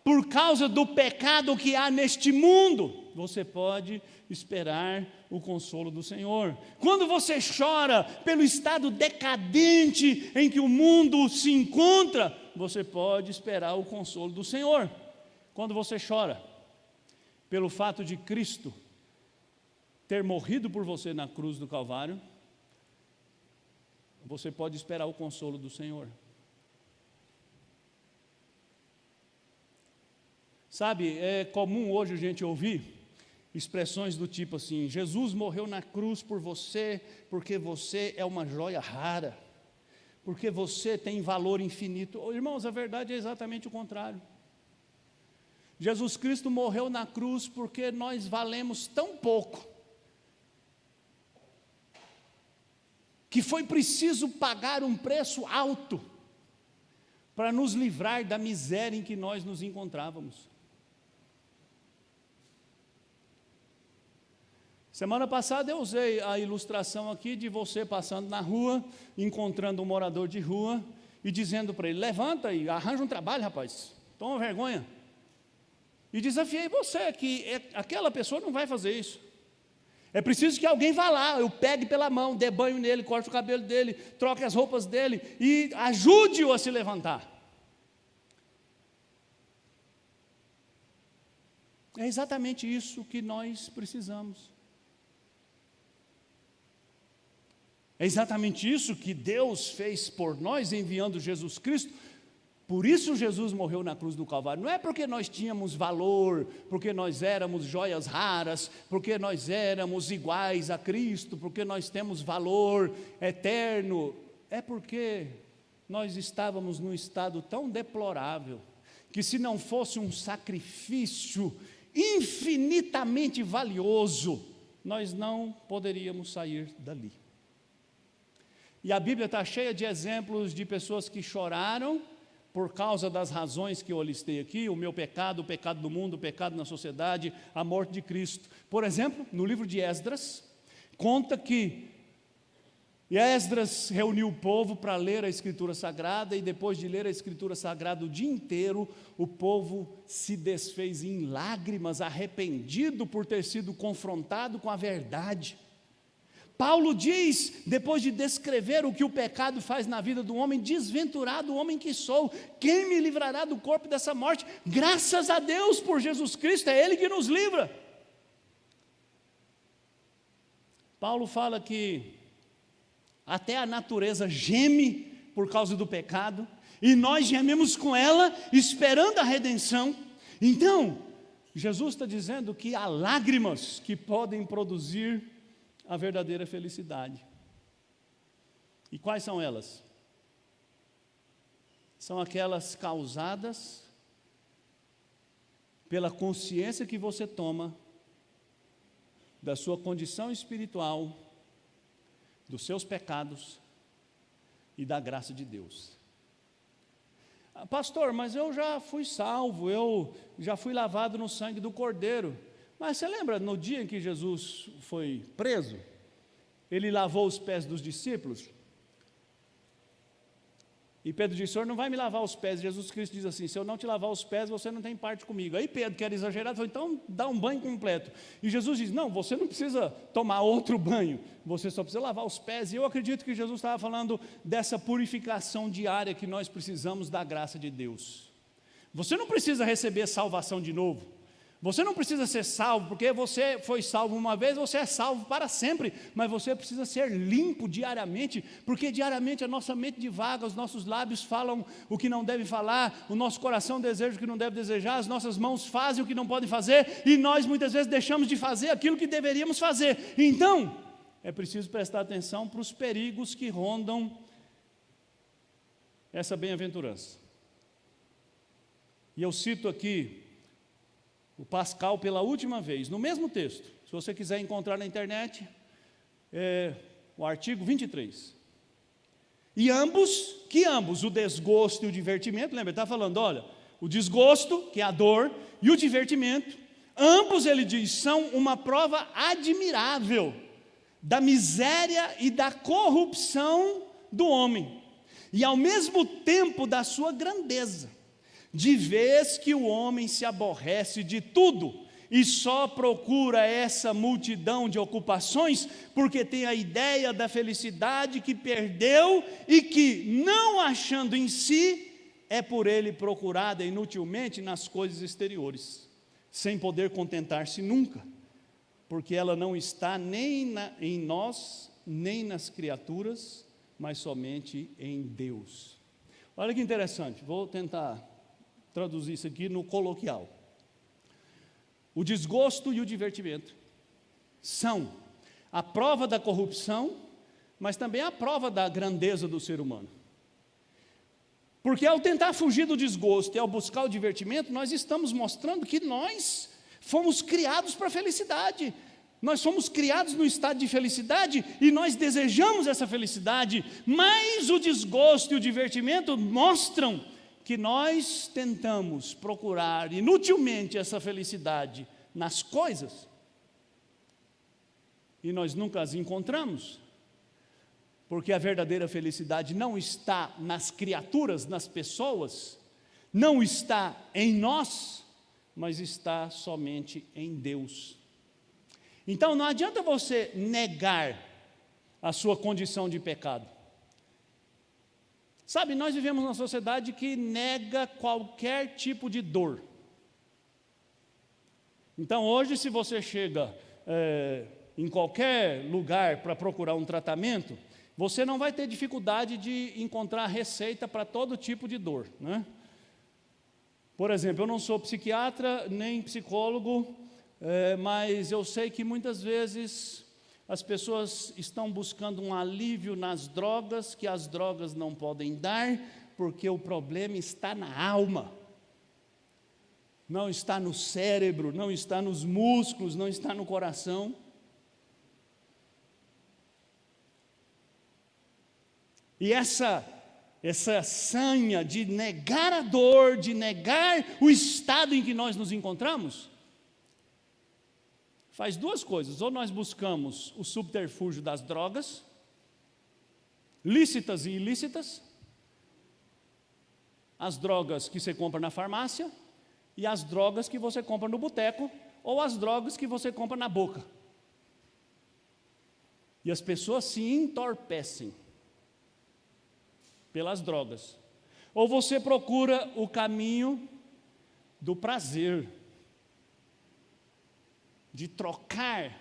por causa do pecado que há neste mundo, você pode esperar o consolo do Senhor. Quando você chora pelo estado decadente em que o mundo se encontra, você pode esperar o consolo do Senhor. Quando você chora pelo fato de Cristo ter morrido por você na cruz do Calvário, você pode esperar o consolo do Senhor. Sabe, é comum hoje a gente ouvir expressões do tipo assim: Jesus morreu na cruz por você, porque você é uma joia rara, porque você tem valor infinito. Irmãos, a verdade é exatamente o contrário. Jesus Cristo morreu na cruz porque nós valemos tão pouco, que foi preciso pagar um preço alto para nos livrar da miséria em que nós nos encontrávamos. Semana passada eu usei a ilustração aqui de você passando na rua, encontrando um morador de rua e dizendo para ele: levanta e arranja um trabalho, rapaz, toma vergonha. E desafiei você que aquela pessoa não vai fazer isso. É preciso que alguém vá lá, eu pegue pela mão, dê banho nele, corte o cabelo dele, troque as roupas dele e ajude-o a se levantar. É exatamente isso que nós precisamos. É exatamente isso que Deus fez por nós, enviando Jesus Cristo. Por isso Jesus morreu na cruz do Calvário. Não é porque nós tínhamos valor, porque nós éramos joias raras, porque nós éramos iguais a Cristo, porque nós temos valor eterno. É porque nós estávamos num estado tão deplorável, que se não fosse um sacrifício infinitamente valioso, nós não poderíamos sair dali. E a Bíblia está cheia de exemplos de pessoas que choraram por causa das razões que eu listei aqui, o meu pecado, o pecado do mundo, o pecado na sociedade, a morte de Cristo. Por exemplo, no livro de Esdras, conta que Esdras reuniu o povo para ler a Escritura Sagrada, e depois de ler a Escritura Sagrada o dia inteiro, o povo se desfez em lágrimas, arrependido por ter sido confrontado com a verdade. Paulo diz, depois de descrever o que o pecado faz na vida do homem: desventurado homem que sou, quem me livrará do corpo dessa morte? Graças a Deus por Jesus Cristo, é Ele que nos livra. Paulo fala que até a natureza geme por causa do pecado, e nós gememos com ela, esperando a redenção. Então, Jesus está dizendo que há lágrimas que podem produzir a verdadeira felicidade. E quais são elas? São aquelas causadas pela consciência que você toma da sua condição espiritual, dos seus pecados e da graça de Deus. Pastor, mas eu já fui salvo, eu já fui lavado no sangue do Cordeiro. Mas você lembra no dia em que Jesus foi preso? Ele lavou os pés dos discípulos. E Pedro disse: Senhor, não vai me lavar os pés. Jesus Cristo diz assim: se eu não te lavar os pés, você não tem parte comigo. Aí Pedro, que era exagerado, falou: então dá um banho completo. E Jesus diz: não, você não precisa tomar outro banho, você só precisa lavar os pés. E eu acredito que Jesus estava falando dessa purificação diária que nós precisamos da graça de Deus. Você não precisa receber salvação de novo. Você não precisa ser salvo, porque você foi salvo uma vez, você é salvo para sempre, mas você precisa ser limpo diariamente, porque diariamente a nossa mente divaga, os nossos lábios falam o que não devem falar, o nosso coração deseja o que não deve desejar, as nossas mãos fazem o que não podem fazer, e nós muitas vezes deixamos de fazer aquilo que deveríamos fazer. Então, é preciso prestar atenção para os perigos que rondam essa bem-aventurança. E eu cito aqui o Pascal pela última vez, no mesmo texto. Se você quiser encontrar na internet, o artigo 23. E ambos, o desgosto e o divertimento, lembra, ele está falando, olha, o desgosto, que é a dor, e o divertimento, ambos, ele diz, são uma prova admirável da miséria e da corrupção do homem, e ao mesmo tempo da sua grandeza, de vez que o homem se aborrece de tudo e só procura essa multidão de ocupações, porque tem a ideia da felicidade que perdeu e que, não achando em si, é por ele procurada inutilmente nas coisas exteriores, sem poder contentar-se nunca, porque ela não está nem em nós, nem nas criaturas, mas somente em Deus. Olha que interessante, vou tentar traduzir isso aqui no coloquial. O desgosto e o divertimento são a prova da corrupção, mas também a prova da grandeza do ser humano. Porque ao tentar fugir do desgosto e ao buscar o divertimento, nós estamos mostrando que nós fomos criados para a felicidade. Nós fomos criados no estado de felicidade e nós desejamos essa felicidade, mas o desgosto e o divertimento mostram que nós tentamos procurar inutilmente essa felicidade nas coisas, e nós nunca as encontramos, porque a verdadeira felicidade não está nas criaturas, nas pessoas, não está em nós, mas está somente em Deus. Então não adianta você negar a sua condição de pecado. Sabe, nós vivemos numa sociedade que nega qualquer tipo de dor. Então hoje, se você chega em qualquer lugar para procurar um tratamento, você não vai ter dificuldade de encontrar receita para todo tipo de dor, né? Por exemplo, eu não sou psiquiatra nem psicólogo, mas eu sei que muitas vezes as pessoas estão buscando um alívio nas drogas, que as drogas não podem dar, porque o problema está na alma, não está no cérebro, não está nos músculos, não está no coração. E essa sanha de negar a dor, de negar o estado em que nós nos encontramos, faz duas coisas: ou nós buscamos o subterfúgio das drogas, lícitas e ilícitas, as drogas que você compra na farmácia e as drogas que você compra no boteco, ou as drogas que você compra na boca. E as pessoas se entorpecem pelas drogas. Ou você procura o caminho do prazer, de trocar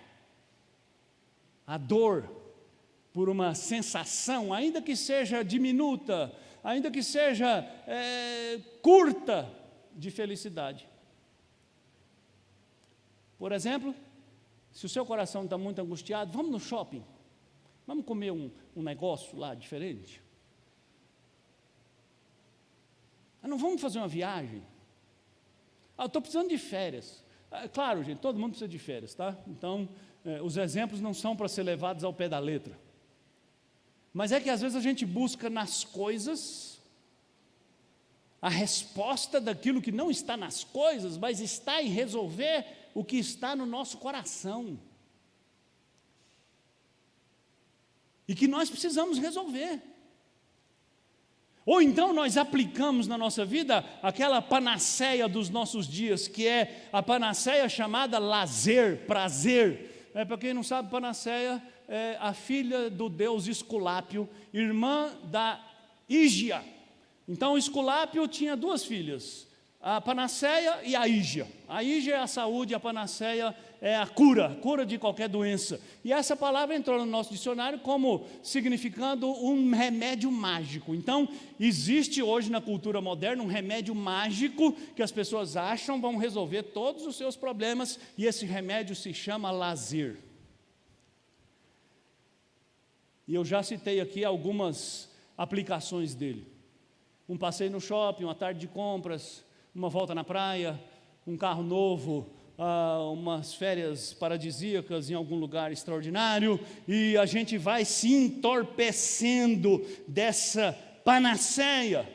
a dor por uma sensação, ainda que seja diminuta, ainda que seja curta, de felicidade. Por exemplo, se o seu coração está muito angustiado, vamos no shopping, vamos comer um negócio lá diferente. Não vamos fazer uma viagem? Eu estou precisando de férias. Claro, gente, todo mundo precisa de férias, tá? Então, os exemplos não são para ser levados ao pé da letra. Mas é que às vezes a gente busca nas coisas a resposta daquilo que não está nas coisas, mas está em resolver o que está no nosso coração. E que nós precisamos resolver. Ou então nós aplicamos na nossa vida aquela panaceia dos nossos dias, que é a panaceia chamada lazer, prazer. Para quem não sabe, panaceia é a filha do deus Esculápio, irmã da Ígia. Então Esculápio tinha duas filhas, a panaceia e a Ígia. A Ígia é a saúde, a panaceia é a cura de qualquer doença. E essa palavra entrou no nosso dicionário como significando um remédio mágico. Então, existe hoje na cultura moderna um remédio mágico que as pessoas acham vão resolver todos os seus problemas, e esse remédio se chama lazer. E eu já citei aqui algumas aplicações dele. Um passeio no shopping, uma tarde de compras, uma volta na praia, um carro novo, umas férias paradisíacas em algum lugar extraordinário, e a gente vai se entorpecendo dessa panaceia.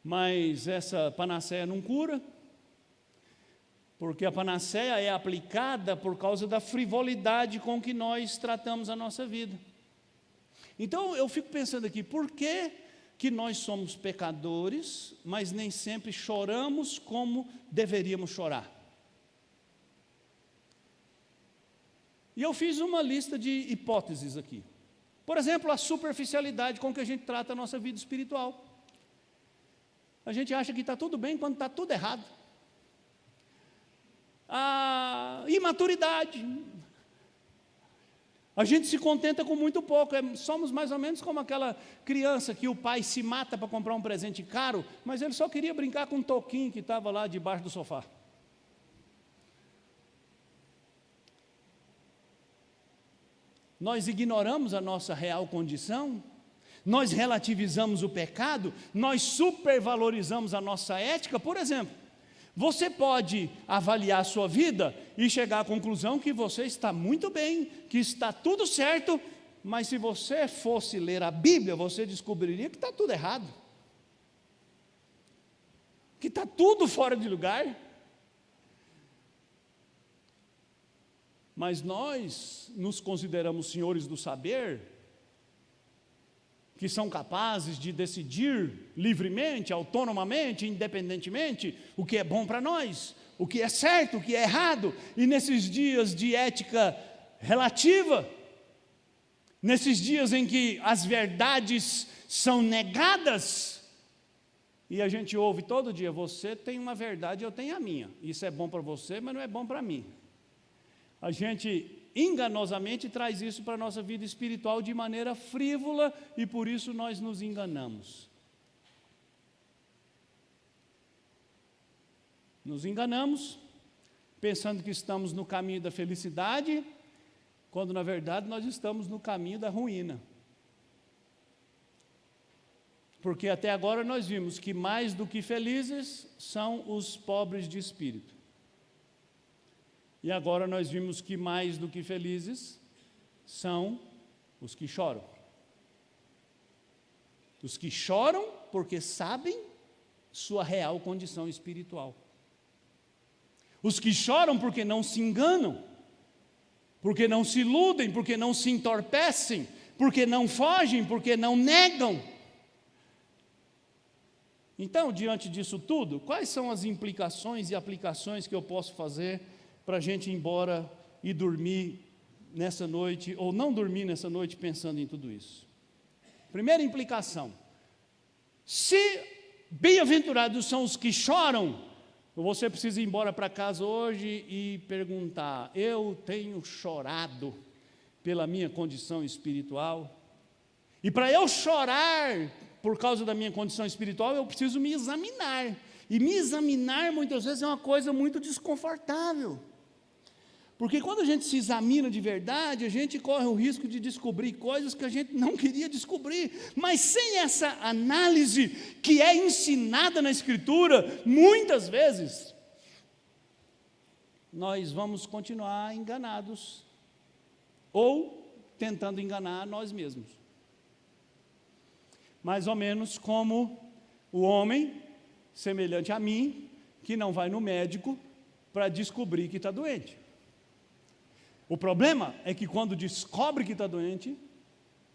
Mas essa panaceia não cura, porque a panaceia é aplicada por causa da frivolidade com que nós tratamos a nossa vida. Então eu fico pensando aqui, por que nós somos pecadores, mas nem sempre choramos como deveríamos chorar? E eu fiz uma lista de hipóteses aqui. Por exemplo, a superficialidade com que a gente trata a nossa vida espiritual. A gente acha que está tudo bem quando está tudo errado. A imaturidade. A gente se contenta com muito pouco, somos mais ou menos como aquela criança que o pai se mata para comprar um presente caro, mas ele só queria brincar com um toquinho que estava lá debaixo do sofá. Nós ignoramos a nossa real condição, nós relativizamos o pecado, nós supervalorizamos a nossa ética. Por exemplo, você pode avaliar a sua vida e chegar à conclusão que você está muito bem, que está tudo certo, mas se você fosse ler a Bíblia, você descobriria que está tudo errado, que está tudo fora de lugar. Mas nós nos consideramos senhores do saber, que são capazes de decidir livremente, autonomamente, independentemente, o que é bom para nós, o que é certo, o que é errado. E nesses dias de ética relativa, nesses dias em que as verdades são negadas, e a gente ouve todo dia, você tem uma verdade, eu tenho a minha, isso é bom para você, mas não é bom para mim. A gente enganosamente traz isso para a nossa vida espiritual de maneira frívola, e por isso nós nos enganamos. Nos enganamos, pensando que estamos no caminho da felicidade, quando na verdade nós estamos no caminho da ruína. Porque até agora nós vimos que mais do que felizes são os pobres de espírito. E agora nós vimos que mais do que felizes são os que choram. Os que choram porque sabem sua real condição espiritual. Os que choram porque não se enganam, porque não se iludem, porque não se entorpecem, porque não fogem, porque não negam. Então, diante disso tudo, quais são as implicações e aplicações que eu posso fazer para a gente ir embora e dormir nessa noite, ou não dormir nessa noite pensando em tudo isso? Primeira implicação: se bem-aventurados são os que choram, você precisa ir embora para casa hoje e perguntar: eu tenho chorado pela minha condição espiritual? E para eu chorar por causa da minha condição espiritual, eu preciso me examinar. E me examinar muitas vezes é uma coisa muito desconfortável. Porque quando a gente se examina de verdade, a gente corre o risco de descobrir coisas que a gente não queria descobrir. Mas sem essa análise que é ensinada na Escritura, muitas vezes, nós vamos continuar enganados, ou tentando enganar nós mesmos. Mais ou menos como o homem, semelhante a mim, que não vai no médico para descobrir que está doente. O problema é que quando descobre que está doente,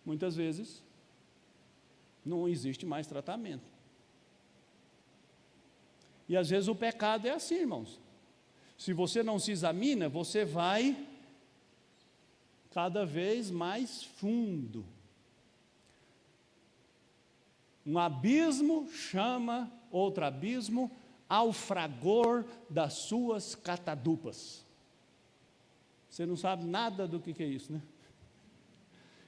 muitas vezes, não existe mais tratamento. E às vezes o pecado é assim, irmãos. Se você não se examina, você vai cada vez mais fundo. Um abismo chama outro abismo ao fragor das suas catadupas. Você não sabe nada do que é isso, né?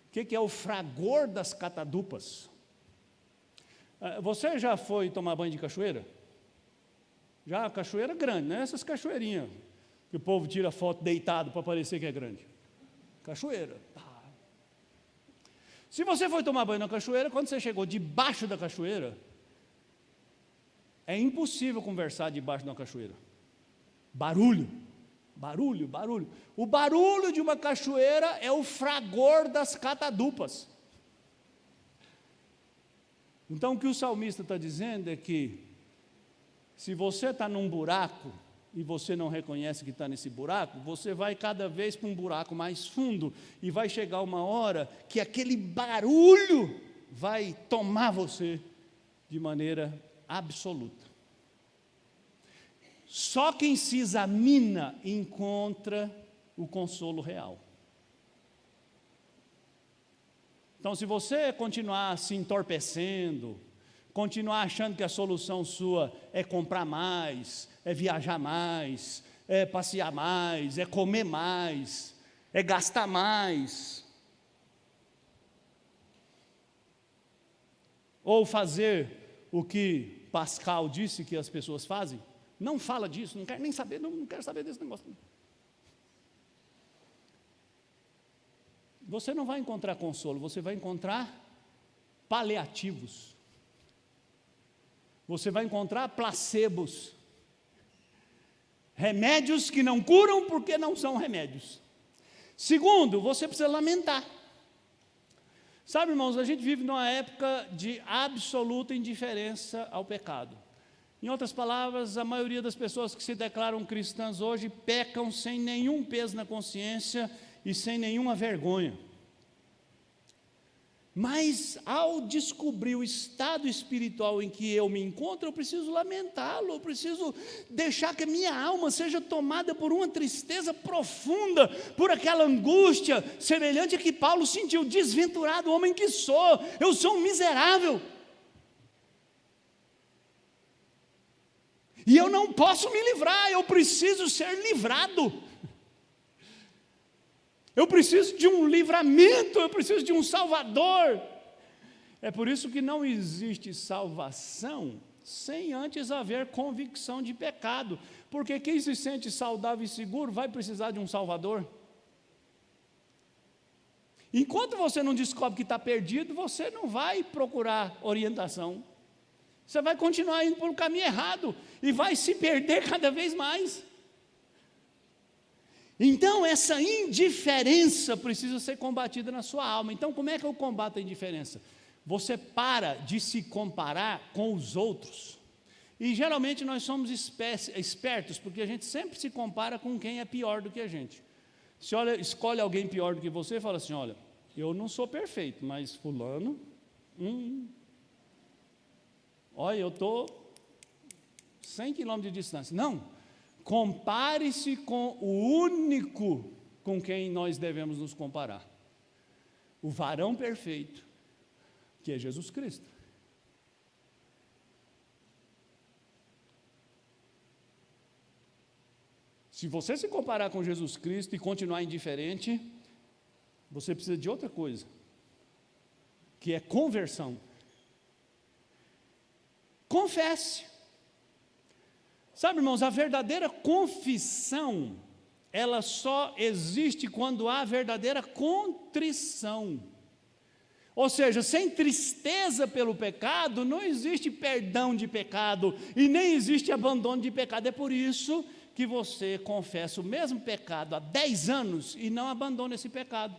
O que é o fragor das catadupas? Você já foi tomar banho de cachoeira? Já, cachoeira grande, não é essas cachoeirinhas que o povo tira foto deitado para parecer que é grande. Cachoeira. Se você foi tomar banho na cachoeira, quando você chegou debaixo da cachoeira, é impossível conversar debaixo de uma cachoeira. Barulho. Barulho, barulho. O barulho de uma cachoeira é o fragor das catadupas. Então, o que o salmista está dizendo é que, se você está num buraco e você não reconhece que está nesse buraco, você vai cada vez para um buraco mais fundo e vai chegar uma hora que aquele barulho vai tomar você de maneira absoluta. Só quem se examina encontra o consolo real. Então, se você continuar se entorpecendo, continuar achando que a solução sua é comprar mais, é viajar mais, é passear mais, é comer mais, é gastar mais, ou fazer o que Pascal disse que as pessoas fazem, não fala disso, não quero nem saber, não quero saber desse negócio. Você não vai encontrar consolo, você vai encontrar paliativos. Você vai encontrar placebos. Remédios que não curam porque não são remédios. Segundo, você precisa lamentar. Sabe, irmãos, a gente vive numa época de absoluta indiferença ao pecado. Em outras palavras, a maioria das pessoas que se declaram cristãs hoje pecam sem nenhum peso na consciência e sem nenhuma vergonha. Mas, ao descobrir o estado espiritual em que eu me encontro, eu preciso lamentá-lo, eu preciso deixar que a minha alma seja tomada por uma tristeza profunda, por aquela angústia semelhante a que Paulo sentiu: desventurado homem que sou, eu sou um miserável. E eu não posso me livrar, eu preciso ser livrado. Eu preciso de um livramento, eu preciso de um Salvador. É por isso que não existe salvação sem antes haver convicção de pecado. Porque quem se sente saudável e seguro vai precisar de um Salvador. Enquanto você não descobre que está perdido, você não vai procurar orientação. Você vai continuar indo pelo caminho errado e vai se perder cada vez mais. Então, essa indiferença precisa ser combatida na sua alma. Então, como é que eu combato a indiferença? Você para de se comparar com os outros. E geralmente nós somos espertos, porque a gente sempre se compara com quem é pior do que a gente. Se escolhe alguém pior do que você e fala assim, olha, eu não sou perfeito, mas fulano, olha, eu estou 100 quilômetros de distância. Não, compare-se com o único com quem nós devemos nos comparar. O varão perfeito, que é Jesus Cristo. Se você se comparar com Jesus Cristo e continuar indiferente, você precisa de outra coisa, que é conversão. Confesse. Sabe, irmãos, a verdadeira confissão, ela só existe quando há verdadeira contrição. Ou seja, sem tristeza pelo pecado, não existe perdão de pecado e nem existe abandono de pecado. É por isso que você confessa o mesmo pecado há 10 anos e não abandona esse pecado.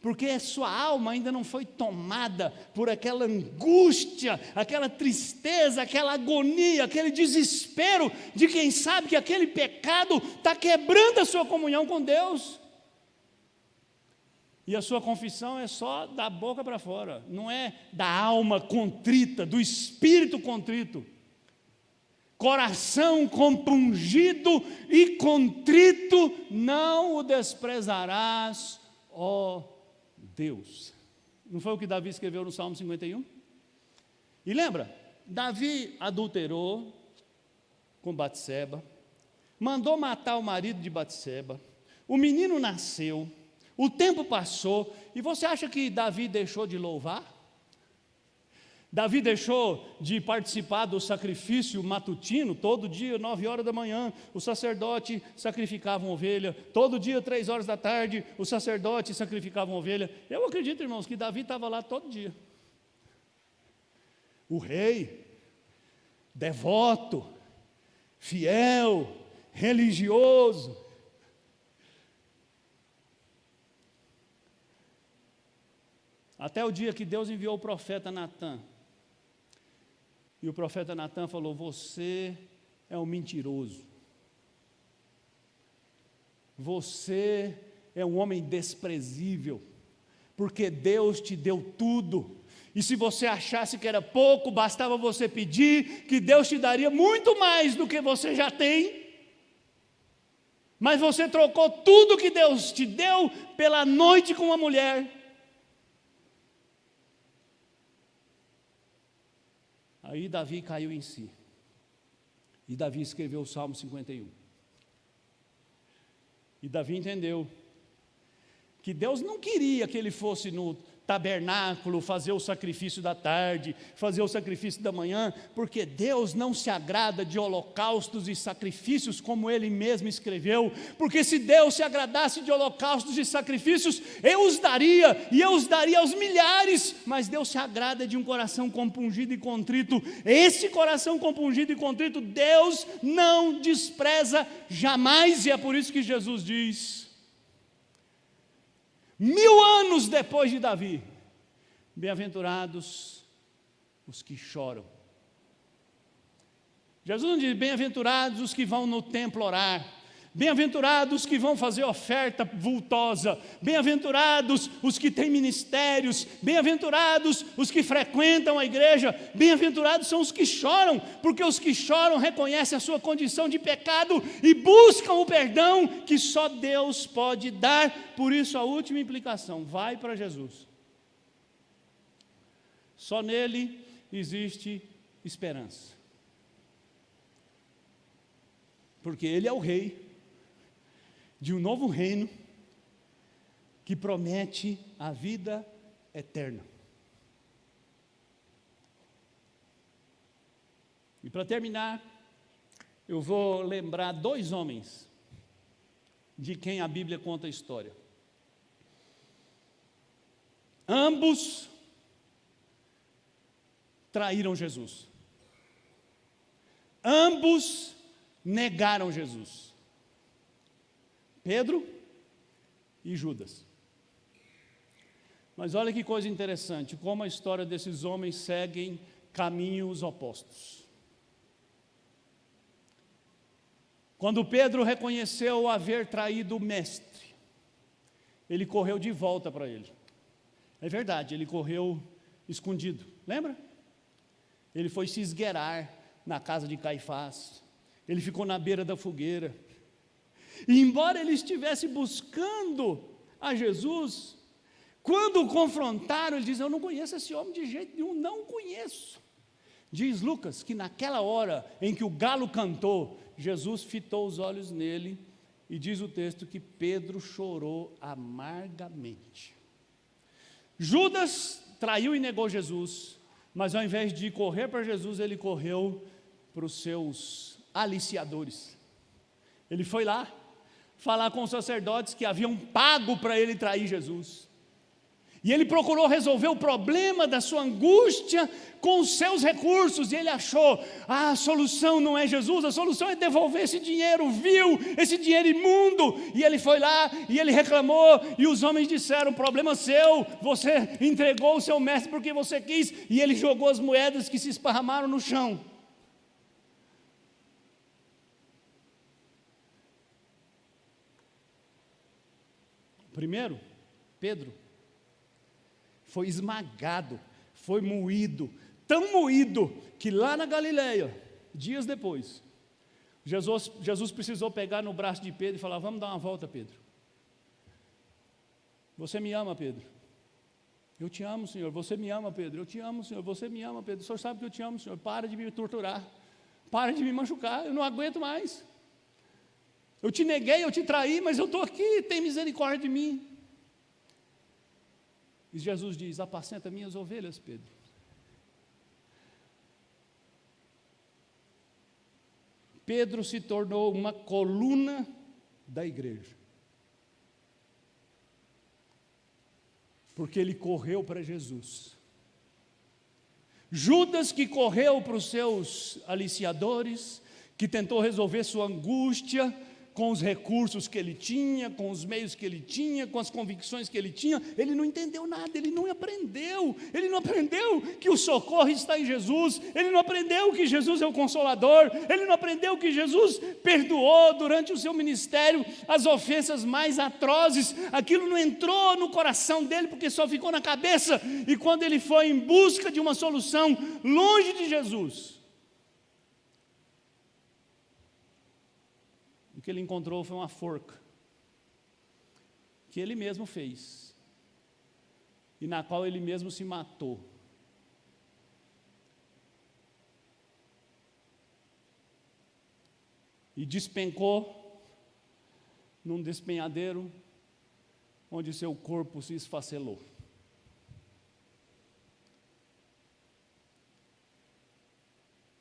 Porque a sua alma ainda não foi tomada por aquela angústia, aquela tristeza, aquela agonia, aquele desespero de quem sabe que aquele pecado está quebrando a sua comunhão com Deus. E a sua confissão é só da boca para fora, não é da alma contrita, do espírito contrito. Coração compungido e contrito, não o desprezarás, ó Deus. Não foi o que Davi escreveu no Salmo 51? E lembra, Davi adulterou com Batseba, mandou matar o marido de Batseba, o menino nasceu, o tempo passou, e você acha que Davi deixou de louvar? Davi deixou de participar do sacrifício matutino? Todo dia, 9 horas da manhã, o sacerdote sacrificava uma ovelha. Todo dia, 3 horas da tarde, o sacerdote sacrificava uma ovelha. Eu acredito, irmãos, que Davi estava lá todo dia. O rei, devoto, fiel, religioso. Até o dia que Deus enviou o profeta Natã. E o profeta Natã falou: você é um mentiroso. Você é um homem desprezível, porque Deus te deu tudo. E se você achasse que era pouco, bastava você pedir, que Deus te daria muito mais do que você já tem. Mas você trocou tudo que Deus te deu pela noite com uma mulher. Aí Davi caiu em si. E Davi escreveu o Salmo 51. E Davi entendeu que Deus não queria que ele fosse no tabernáculo fazer o sacrifício da tarde, fazer o sacrifício da manhã, porque Deus não se agrada de holocaustos e sacrifícios, como ele mesmo escreveu, porque se Deus se agradasse de holocaustos e sacrifícios, eu os daria, e eu os daria aos milhares, mas Deus se agrada de um coração compungido e contrito. Esse coração compungido e contrito, Deus não despreza jamais, e é por isso que Jesus diz, 1000 anos depois de Davi, bem-aventurados os que choram. Jesus não diz, bem-aventurados os que vão no templo orar, bem-aventurados os que vão fazer oferta vultosa, bem-aventurados os que têm ministérios, bem-aventurados os que frequentam a igreja, bem-aventurados são os que choram, porque os que choram reconhecem a sua condição de pecado e buscam o perdão que só Deus pode dar. Por isso a última implicação, vai para Jesus. Só nele existe esperança. Porque ele é o rei de um novo reino que promete a vida eterna. E para terminar, eu vou lembrar 2 homens de quem a Bíblia conta a história. Ambos traíram Jesus. Ambos negaram Jesus. Pedro e Judas. Mas olha que coisa interessante, como a história desses homens seguem caminhos opostos. Quando Pedro reconheceu haver traído o mestre, ele correu de volta para ele. É verdade, ele correu escondido, lembra? Ele foi se esgueirar na casa de Caifás, ele ficou na beira da fogueira, e embora ele estivesse buscando a Jesus, quando o confrontaram, ele diz: eu não conheço esse homem de jeito nenhum, não conheço. Diz Lucas que naquela hora em que o galo cantou, Jesus fitou os olhos nele, e diz o texto que Pedro chorou amargamente. Judas traiu e negou Jesus, mas ao invés de correr para Jesus, ele correu para os seus aliciadores. Ele foi lá falar com os sacerdotes que haviam pago para ele trair Jesus. E ele procurou resolver o problema da sua angústia com os seus recursos, e ele achou: a solução não é Jesus, a solução é devolver esse dinheiro vil, esse dinheiro imundo. E ele foi lá, e ele reclamou, e os homens disseram: problema seu, você entregou o seu mestre porque você quis. E ele jogou as moedas que se esparramaram no chão. Primeiro, Pedro foi esmagado, foi moído, tão moído, que lá na Galileia, dias depois, Jesus precisou pegar no braço de Pedro e falar: vamos dar uma volta, Pedro. Você me ama, Pedro? Eu te amo, Senhor. Você me ama, Pedro? Eu te amo, Senhor. Você me ama, Pedro? O Senhor sabe que eu te amo, Senhor. Para de me torturar, para de me machucar, eu não aguento mais. Eu te neguei, eu te traí, mas eu estou aqui, tem misericórdia de mim. E Jesus diz: apacenta minhas ovelhas, Pedro. Pedro se tornou uma coluna da igreja, porque ele correu para Jesus. Judas, que correu para os seus aliciadores, que tentou resolver sua angústia com os recursos que ele tinha, com os meios que ele tinha, com as convicções que ele tinha, ele não entendeu nada, ele não aprendeu que o socorro está em Jesus, ele não aprendeu que Jesus é o Consolador, ele não aprendeu que Jesus perdoou durante o seu ministério as ofensas mais atrozes. Aquilo não entrou no coração dele, porque só ficou na cabeça, e quando ele foi em busca de uma solução longe de Jesus, o que ele encontrou foi uma forca, que ele mesmo fez, e na qual ele mesmo se matou. E despencou num despenhadeiro, onde seu corpo se esfacelou.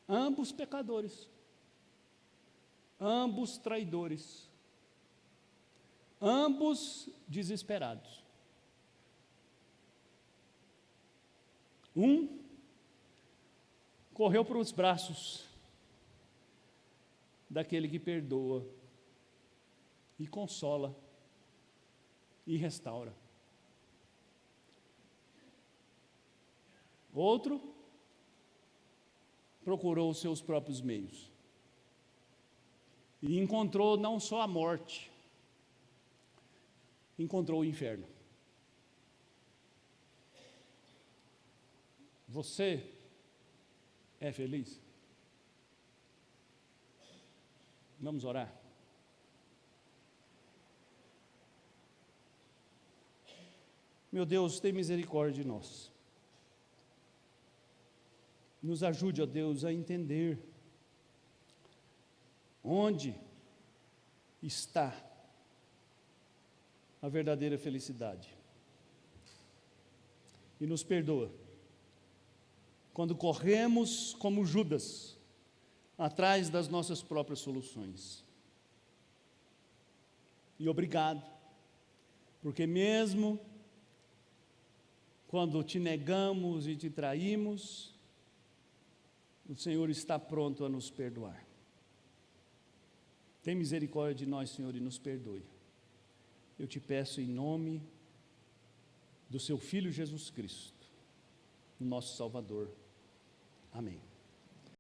Ambos pecadores, ambos traidores, ambos desesperados. Um correu para os braços daquele que perdoa e consola e restaura. Outro procurou os seus próprios meios e encontrou não só a morte, encontrou o inferno. Você é feliz? Vamos orar? Meu Deus, tem misericórdia de nós. Nos ajude, ó Deus, a entender onde está a verdadeira felicidade. E nos perdoa quando corremos como Judas atrás das nossas próprias soluções. E obrigado, porque mesmo quando te negamos e te traímos, o Senhor está pronto a nos perdoar. Tem misericórdia de nós, Senhor, e nos perdoe. eu te peço em nome do seu Filho Jesus Cristo, o nosso Salvador. Amém.